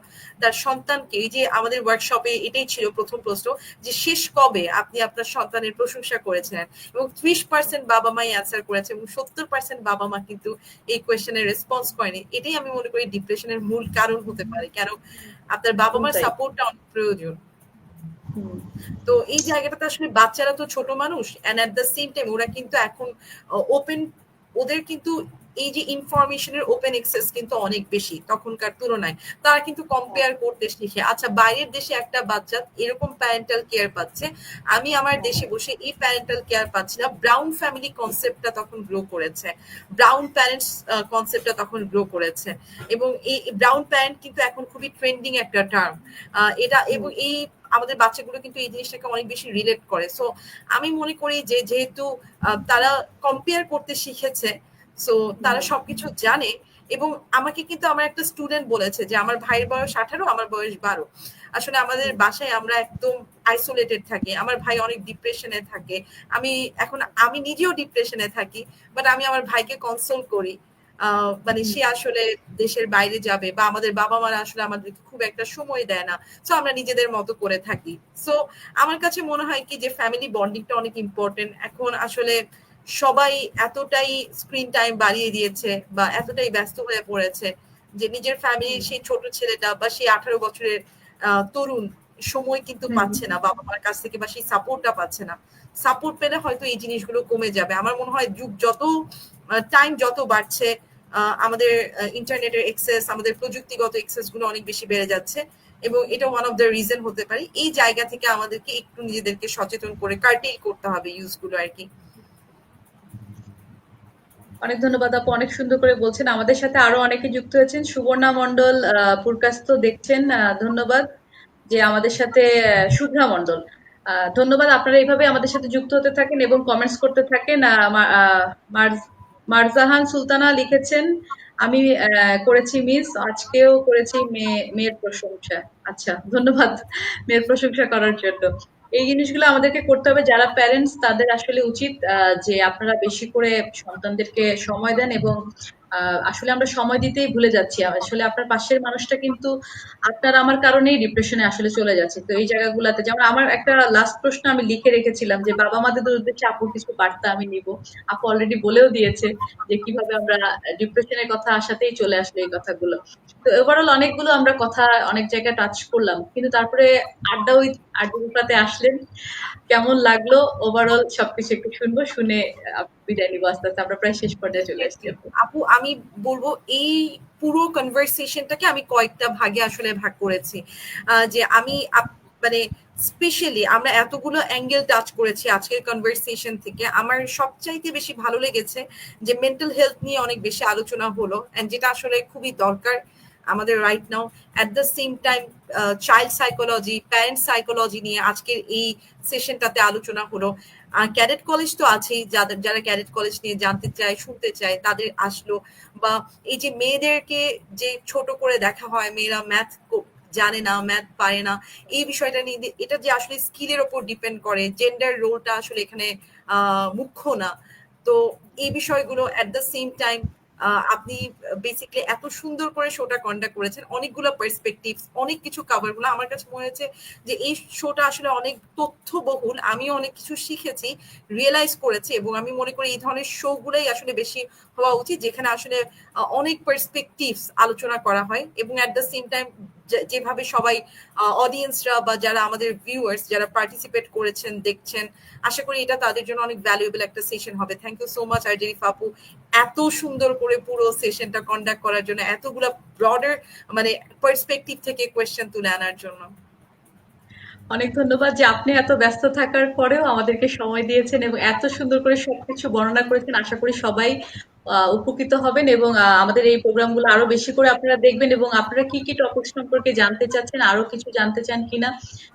তার সন্তানকে, এই যে আমাদের ওয়ার্কশপে এটাই ছিল প্রথম প্রশ্ন, যে শেষ কবে আপনি আপনার সন্তানের প্রশংসা করেছেন, এবং 30% বাবা মাই অ্যান্সার করেছে এবং 70% বাবা মা কিন্তু এই কোয়েশ্চেনের রেসপন্স করেনি। এটাই আমি মনে করি ডিপ্রেশনের মূল কারণ হতে পারে, কেন আপনার বাবা একদম মার তাই। সাপোর্টটা অনেক প্রয়োজন। হুম, তো এই জায়গাটাতে আসলে বাচ্চারা তো ছোট মানুষ, and at the same time ওরা কিন্তু এখন ওপেন, ওদের কিন্তু এই যে ইনফরমেশনের ওপেন অ্যাক্সেস কিন্তু অনেক বেশি তখনকার তুলনায়। তারা কিন্তু হ্যাঁ, কম্পেয়ার করতে শিখে, আচ্ছা বাইরের দেশে একটা বাচ্চা এরকম প্যারেন্টাল কেয়ার পাচ্ছে, আমি আমার হ্যাঁ, দেশে বসে এই প্যারেন্টাল কেয়ার পাচ্ছি না। ব্রাউন ফ্যামিলি কনসেপ্টটা তখন গ্রো করেছে, ব্রাউন প্যারেন্টস কনসেপ্টটা তখন গ্রো করেছে, এবং এই ব্রাউন প্যারেন্ট কিন্তু এখন খুবই ট্রেন্ডিং একটা টার্ম। এটা হুম, এবং এই আমাদের বাচ্চাগুলো কিন্তু এই জিনিসটাকে অনেক বেশি রিলেট করে। সো আমি মনে করি যে যেহেতু তারা কম্পেয়ার করতে শিখেছে, সো তারা হুম, সবকিছু জানে। এবং আমাকে কিন্তু আমার একটা স্টুডেন্ট বলেছে যে আমার ভাইয়ের বয়স 18, আমার বয়স 12। আসলে আমাদের হুম, বাসায় আমরা একদম আইসোলেটেড থাকি, আমার ভাই অনেক ডিপ্রেশনে থাকে। আমি এখন আমি নিজেও ডিপ্রেশনে থাকি, বাট আমি আমার ভাইকে কনসোল করি। মানে হুম, সে আসলে দেশের বাইরে যাবে, বা আমাদের বাবা মারা আসলে আমাদেরকে খুব একটা সময় দেয় না, সো আমরা নিজেদের মতো করে থাকি। সো আমার কাছে মনে হয় কি যে ফ্যামিলি বন্ডিংটা অনেক ইম্পর্টেন্ট। এখন আসলে সবাই এতটাই স্ক্রিন টাইম বাড়িয়ে দিয়েছে বা এতটাই ব্যস্ত হয়ে পড়েছে যে নিজের হুম, ফ্যামিলির সেই ছোট ছেলেটা বা সেই 18 বছরের তরুণ সময় কিন্তু হুম, পাচ্ছে না বাবা মার কাছ থেকে, বা সেই সাপোর্টটা পাচ্ছে না। সাপোর্ট পেলে হয়তো এই জিনিসগুলো কমে যাবে। আমার মনে হয় যুগ যত, টাইম যত বাড়ছে, আমাদের ইন্টারনেটের এক্সেস, আমাদের প্রযুক্তিগত এক্সেস গুলো অনেক বেশি বেড়ে যাচ্ছে, এবং এটা ওয়ান অফ দ্য রিজন হতে পারে। এই জায়গা থেকে আমাদেরকে একটু নিজেদেরকে সচেতন করে কার্টেল করতে হবে ইউজ গুলো আর কি। অনেক ধন্যবাদ আপু, অনেক সুন্দর করে বলছেন। আমাদের সাথে আরো অনেকে যুক্ত হয়েছেন। সুবর্ণা মন্ডল, পুরকাস্ত দেখছেন, ধন্যবাদ। যে আমাদের সাথে শুভ্রা মন্ডল, ধন্যবাদ। আপনারা এইভাবে আমাদের সাথে যুক্ত হতে থাকেন এবং কমেন্টস করতে থাকেন। মারজাহান সুলতানা লিখেছেন, আমি করেছি মিস, আজকেও করেছি মেয়ের প্রশংসা। আচ্ছা, ধন্যবাদ মেয়ের প্রশংসা করার জন্য। এই জিনিসগুলো আমাদেরকে করতে হবে। যারা প্যারেন্টস তাদের আসলে উচিত যে আপনারা বেশি করে সন্তানদেরকে সময় দেন এবং আসলে আমরা সময় দিতেই ভুলে যাচ্ছি। আসলে আপনার পাশের মানুষটা কিন্তু আপনার আমার কারণেই ডিপ্রেশনে আসলে চলে যাচ্ছে। তো এই জায়গাগুলাতে যেমন আমার একটা লাস্ট প্রশ্ন আমি লিখে রেখেছিলাম যে বাবা-মাদের উদ্দেশ্যে আপুর কিছু বার্তা আমি নিবো। আপু অলরেডি বলেও দিয়েছে যে কিভাবে আমরা ডিপ্রেশনের কথা আসাতেই চলে আসলো এই কথাগুলো। তো ওভারঅল অনেকগুলো আমরা কথা অনেক জায়গায় টাচ করলাম। কিন্তু তারপরে আড্ডা আসলেন। কেমন লাগলো ওভারঅল সবকিছু একটু শুনবো। শুনে বিদায় নিবো আস্তে, আস্তে। আমরা প্রায় শেষ পর্যায়ে চলে আসছি Definitely. আপু। আপু আমি বলবো এই পুরো কনভারসেশনটাকে আমি কয়েকটা ভাগে আসলে ভাগ করেছি। যে আমি মানে স্পেশালি আমরা এতগুলো অ্যাঙ্গেল টাচ করেছি আজকের কনভারসেশন থেকে। আমার সবচাইতে বেশি ভালো লেগেছে যে মেন্টাল হেলথ নিয়ে অনেক বেশি আলোচনা হলো, অ্যান্ড যেটা আসলে খুবই দরকার আমাদের right now. At the same time child psychology, parent psychology নিয়ে আজকের এই সেশনটাতে আলোচনা হলো। ক্যাডেট কলেজ তো আছেই, যারা ক্যাডেট কলেজ নিয়ে জানতে চায়, শুনতে চায় তাদের আসলো। বা এই যে মেয়েদেরকে যে ছোট করে দেখা হয়, মেয়েরা ম্যাথ জানে না, ম্যাথ পারে না, এই বিষয়টা নিয়ে এটা যে আসলে স্কিলের ওপর ডিপেন্ড করে, জেন্ডার রোলটা আসলে এখানে মুখ্য না। তো এই বিষয়গুলো অ্যাট দ্য সেম টাইম আপনি বেসিক্যালি এত সুন্দর করে শোটা কন্ডাক্ট করেছেন, অনেকগুলো পার্সপেক্টিভস, অনেক কিছু কাভার গুলো আমার কাছে মনে হয়েছে যে এই শোটা আসলে অনেক তথ্যবহুল। আমিও অনেক কিছু শিখেছি, রিয়েলাইজ করেছি, এবং আমি মনে করি এই ধরনের শো গুলাই আসলে বেশি হওয়া উচিত, যেখানে আসলে অনেক পার্সপেক্টিভস আলোচনা করা হয়, এবং অ্যাট দ্য সেম টাইম যেভাবে সবাই অডিয়েন্সরা বা যারা আমাদের ভিউয়ার্স যারা পার্টিসিপেট করেছেন, দেখছেন, আশা করি এটা তাদের জন্য অনেক ভ্যালুয়েবল একটা সেশন হবে। থ্যাংক ইউ সো মাচ আরজেরিফা আপু, এত সুন্দর করে পুরো সেশনটা কন্ডাক্ট করার জন্য, এতগুলা ব্রডার মানে পার্সপেক্টিভ থেকে কোয়েশ্চেন তুলে আনার জন্য। অনেক ধন্যবাদ যে আপনি এত ব্যস্ত থাকার পরেও আমাদেরকে সময় দিয়েছেন এবং এত সুন্দর করে সবকিছু বর্ণনা করেছেন। আশা করি সবাই উপকৃত হবেন এবং আমাদের এই প্রোগ্রামগুলো আরো বেশি করে আপনারা দেখবেন এবং আপনারা কি কি টপিক সম্পর্কে জানতে চাচ্ছেন, আরো কিছু জানতে চান কিনা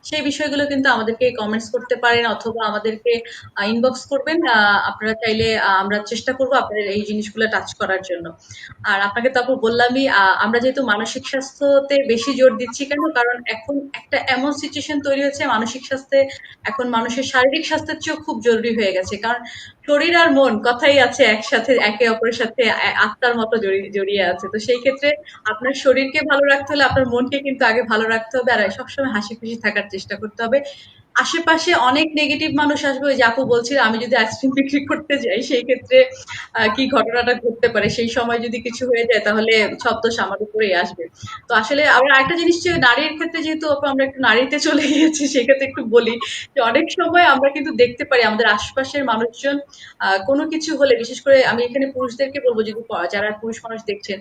সেই বিষয়গুলো কিন্তু আমাদেরকে কমেন্টস করতে পারেন অথবা আমাদেরকে ইনবক্স করবেন। আপনারা চাইলে আমরা চেষ্টা করব আপনাদের এই জিনিসগুলো টাচ করার জন্য। আর আপনাকে তো আপু বললামই, আমরা যেহেতু মানসিক স্বাস্থ্যতে বেশি জোর দিচ্ছি কেন, কারণ এখন একটা এমন সিচুয়েশন তৈরি হয়েছে মানসিক স্বাস্থ্যে এখন মানুষের শারীরিক স্বাস্থ্যের চেয়েও খুব জরুরি হয়ে গেছে। কারণ শরীর আর মন কথাই আছে একসাথে, একে অপরের সাথে আত্মার মতো জড়িয়ে আছে। তো সেই ক্ষেত্রে আপনার শরীরকে ভালো রাখতে হলে আপনার মনকে কিন্তু আগে ভালো রাখতে হবে আর সবসময় হাসি খুশি থাকার চেষ্টা করতে হবে। আশেপাশে অনেক নেগেটিভ মানুষ আসবে, ওই যে আপু বলছিল আমি যদি আইসক্রিম বিক্রি করতে যাই সেই ক্ষেত্রে কি ঘটনাটা ঘটতে পারে, সেই সময় যদি কিছু হয়ে যায় তাহলে সব দোষ আমার উপরেই আসবে। তো আসলে আবার আরেকটা জিনিস যে নারীর ক্ষেত্রে যেহেতু আপু আমরা একটু নারীতে চলে গিয়েছি সেক্ষেত্রে একটু বলি যে অনেক সময় আমরা কিন্তু দেখতে পারি আমাদের আশপাশের মানুষজন কোনো কিছু হলে, বিশেষ করে আমি এখানে পুরুষদেরকে বলবো যদি যারা পুরুষ মানুষ দেখছেন,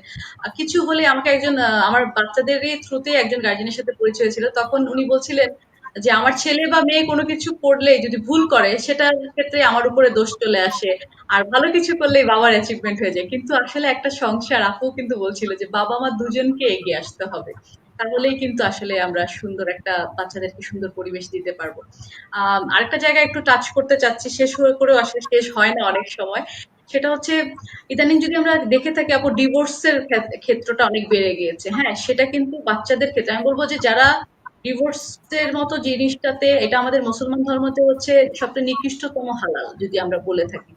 কিছু হলে আমাকে একজন আমার বাচ্চাদেরই থ্রুতে একজন গার্জেনের সাথে পরিচয় হয়েছিল, তখন উনি বলছিলেন যে আমার ছেলে বা মেয়ে কোনো কিছু করলে যদি ভুল করে সেটার ক্ষেত্রে আমার উপরে দোষ চলে আসে, আর ভালো কিছু করলেই বাবার অ্যাচিভমেন্ট হয়ে যায়। কিন্তু আসলে একটা সংসার, আপু কিন্তু বলছিল যে বাবা মা দুজনকে এগিয়ে আসতে হবে, তাহলেই কিন্তু আসলে আমরা সুন্দর একটা বাচ্চাদেরকে সুন্দর পরিবেশ দিতে পারবো। আরেকটা জায়গায় একটু টাচ করতে চাচ্ছি, শেষ হয়ে করেও আসলে শেষ হয় না অনেক সময়। সেটা হচ্ছে ইদানিং যদি আমরা দেখে থাকি আপু, ডিভোর্সের ক্ষেত্রটা অনেক বেড়ে গিয়েছে। হ্যাঁ, সেটা কিন্তু বাচ্চাদের ক্ষেত্রে আমি বলবো যে যারা ডিভোর্সের মতো জিনিসটাতে, এটা আমাদের মুসলমান ধর্মতে হচ্ছে সবচেয়ে নিকৃষ্টতম হালাল যদি আমরা বলে থাকি।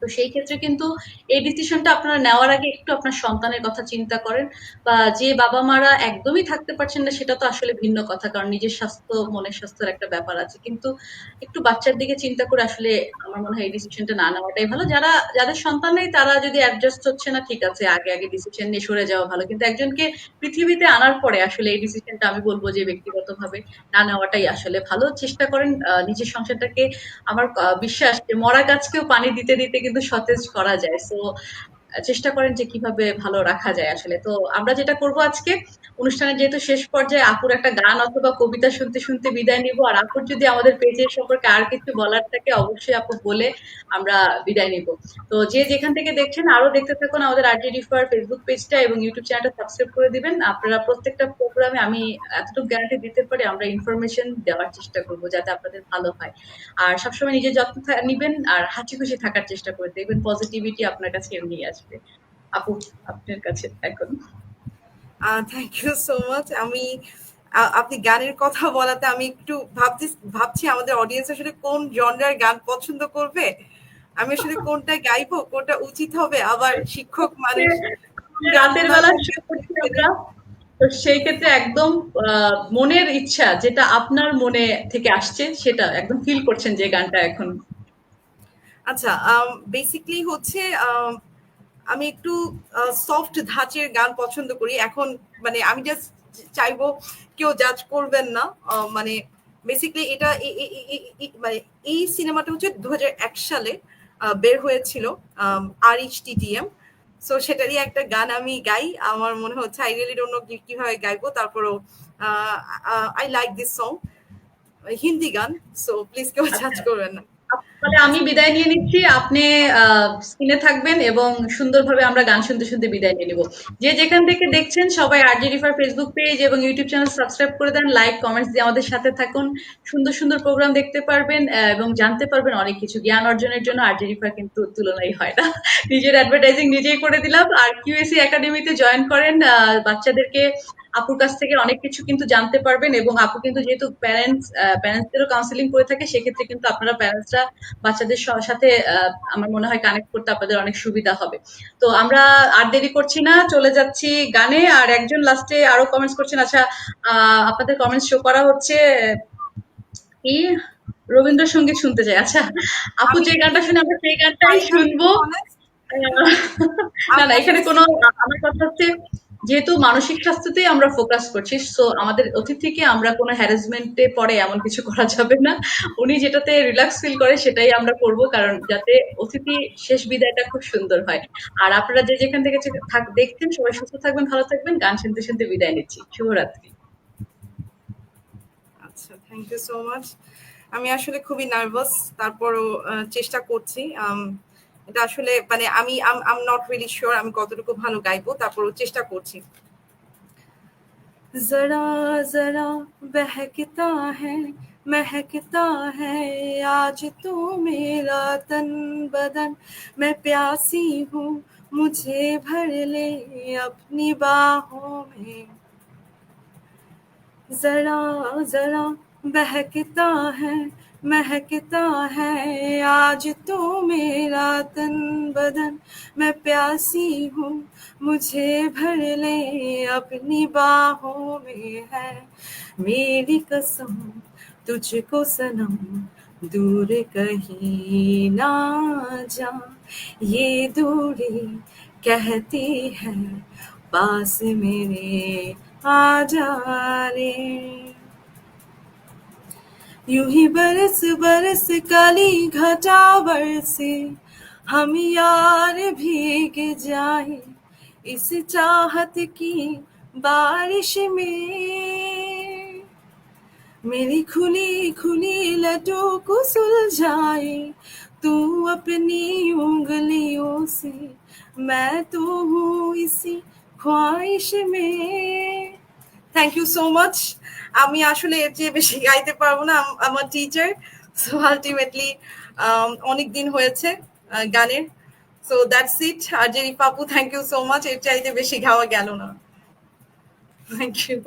তো সেই ক্ষেত্রে কিন্তু এই ডিসিশনটা আপনারা নেওয়ার আগে একটু আপনার সন্তানের কথা চিন্তা করেন। বা যে বাবা মারা একদমই থাকতে পারছেন না সেটা তো আসলে ভিন্ন কথা, কারণ নিজের স্বাস্থ্য মনের স্বাস্থ্যের একটা ব্যাপার আছে, কিন্তু একটু বাচ্চার দিকে চিন্তা করে আসলে আমার মনে হয় এই ডিসিশনটা না নেওয়াটাই ভালো। যাদের সন্তান নেই তারা যদি অ্যাডজাস্ট হচ্ছে না, ঠিক আছে, আগে আগে ডিসিশন নিয়ে সরে যাওয়া ভালো, কিন্তু একজনকে পৃথিবীতে আনার পরে আসলে এই ডিসিশনটা আমি বলবো যে ব্যক্তিগতভাবে না নেওয়াটাই আসলে ভালো। চেষ্টা করেন নিজের সংসারটাকে, আমার বিশ্বাস যে মরা গাছকেও পানি দিতে দিতে কিন্তু সতেজ করা যায়। সো চেষ্টা করেন যে কিভাবে ভালো রাখা যায় আসলে। তো আমরা যেটা করব আজকে, অনুষ্ঠানের যেহেতু শেষ পর্যায়ে, আপুর একটা গান অথবা কবিতা শুনতে শুনতে বিদায় নিব। আর আপুর যদি আমাদের পেজের সম্পর্কে আর কিছু বলার থাকে অবশ্যই আপু বলে আমরা বিদায় নিব। তো যে যেখান থেকে দেখছেন আরো দেখতে থাকুন আমাদের আরজে রিফার ফেসবুক পেজটা এবং ইউটিউব চ্যানেলটা সাবস্ক্রাইব করে দিবেন। আপনারা প্রত্যেকটা প্রোগ্রামে আমি এতটুকু গ্যারান্টি দিতে পারি আমরা ইনফরমেশন দেওয়ার চেষ্টা করব যাতে আপনাদের ভালো হয়। আর সবসময় নিজের যত্ন নিবেন আর হাসি খুশি থাকার চেষ্টা করে দেখবেন পজিটিভিটি আপনার কাছে এমনি আসবে। আপু, আপনার কাছে এখন। Thank you so much. আমি আপনি গানের কথা বলাতে আমি একটু ভাবছি আমাদের অডিয়েন্স আসলে কোন জনরার গান পছন্দ করবে। আমি আসলে কোনটা গাইবো, কোনটা উচিত হবে, আবার শিক্ষক মানুষ রাতের বেলা শুরু করছি আমরা, তো সেই ক্ষেত্রে একদম মনের ইচ্ছা যেটা আপনার মনে থেকে আসছে সেটা একদম ফিল করছেন যে গানটা এখন। আচ্ছা, বেসিক্যালি হচ্ছে আমি একটু সফট ধাঁচের গান পছন্দ করি এখন। মানে আমি জাস্ট চাইবো কেউ জাজ করবেন না। মানে বেসিক্যালি এটা মানে এই সিনেমাটা হচ্ছে 2001 সালে বের হয়েছিল, RHTTM। সো সেটারই একটা গান আমি গাই। আমার মনে হচ্ছে আই রিয়েলি ডোন্ট নো কিভাবে গাইবো, তারপরও I like this song, Hindi গান। সো প্লিজ কেউ জাজ আচ্ছা, করবেন না। তাহলে আমি বিদায় নিয়ে নিচ্ছি, আপনি স্ক্রিনে থাকবেন এবং সুন্দরভাবে আমরা গান শুনতে শুনতে বিদায় নিয়ে নিব। যে যেখান থেকে দেখছেন সবাই আরজে রিফার ফেসবুক পেজ এবং ইউটিউব চ্যানেল সাবস্ক্রাইব করে দেন, লাইক কমেন্টস দিয়ে আমাদের সাথে থাকুন। সুন্দর সুন্দর প্রোগ্রাম দেখতে পারবেন এবং জানতে পারবেন অনেক কিছু। জ্ঞান অর্জনের জন্য আরজে রিফার কিন্তু তুলনাই হয় না। নিজের অ্যাডভার্টাইজিং নিজেই করে দিলাম। আর কিউএসি একাডেমিতে জয়েন করেন, বাচ্চাদেরকে আপুর কাছ থেকে অনেক কিছু কিন্তু জানতে পারবেন এবং আপু কিন্তু যেহেতু প্যারেন্টসদেরও কাউন্সিলিং করে থাকে, সেক্ষেত্রে কিন্তু আপনারা প্যারেন্টসরা বাচ্চাদের সাথে আমার মনে হয় কানেক্ট করতে আপনাদের অনেক সুবিধা হবে। তো আমরা আর দেরি করছি না, চলে যাচ্ছি গানে। আর একজন লাস্টে আরো কমেন্টস করছেন, আচ্ছা আপনাদের কমেন্টস শো করা হচ্ছে কি রবীন্দ্রসঙ্গীত শুনতে চাই। আচ্ছা আপু আমি যে গানটা এখানে শুনে আমরা সেই গানটাই শুনবো। না, আমি না, এখানে আসলে কোনো আমার কথা হচ্ছে যেহেতু মানসিক স্বাস্থ্যতেই আমরা ফোকাস করছি, সো আমাদের অতিথিকে আমরা কোনো হ্যারাসমেন্টে পড়ে এমন কিছু করা যাবে না। উনি যেটাতে রিল্যাক্স ফিল করে সেটাই আমরা করব, কারণ যাতে অতিথি শেষ বিদায়টা খুব সুন্দর হয়। আর আপনারা যে যেখান থেকে দেখছেন সবাই সুস্থ থাকবেন, ভালো থাকবেন। গান শুনতে শুনতে বিদায় নিচ্ছি। শুভরাত্রি। আচ্ছা, থ্যাংক ইউ সো মাচ। আমি আসলে খুবই নার্ভাস, তারপরও চেষ্টা করছি। এটা আসলে মানে আমি আম নট রিয়েলি শিওর আমি কতটুকু ভালো গাইবো, তারপরও চেষ্টা করছি। जरा जरा बहकता है, महकता है आज तो मेरा तन बदन, मैं प्यासी हूँ मुझे भर ले अपनी बाहों में। जरा जरा बहकता है, महकता है आज तो मेरा तन बदन, मैं प्यासी हूँ मुझे भर ले अपनी बाहों में है। मेरी कसम तुझको सनम दूर कहीं ना जा, ये दूरी कहती है पास मेरे आ जा रे। यूं ही बरस बरस काली घटा बरसे, हम यार भीग जाए इस चाहत की बारिश में। मेरी खुली खुली लटों को सुलझाए तू अपनी उंगलियों से, मैं तो हूँ इसी ख्वाहिश में। Thank you so much. আমি আসলে এর চেয়ে বেশি গাইতে পারবো না, আমার টিচার। সো আলটিমেটলি অনেক দিন হয়েছে গানের। So that's it. আর Jerry Papu, thank you so much. এর চাইতে বেশি গাওয়া গেল না। Thank you.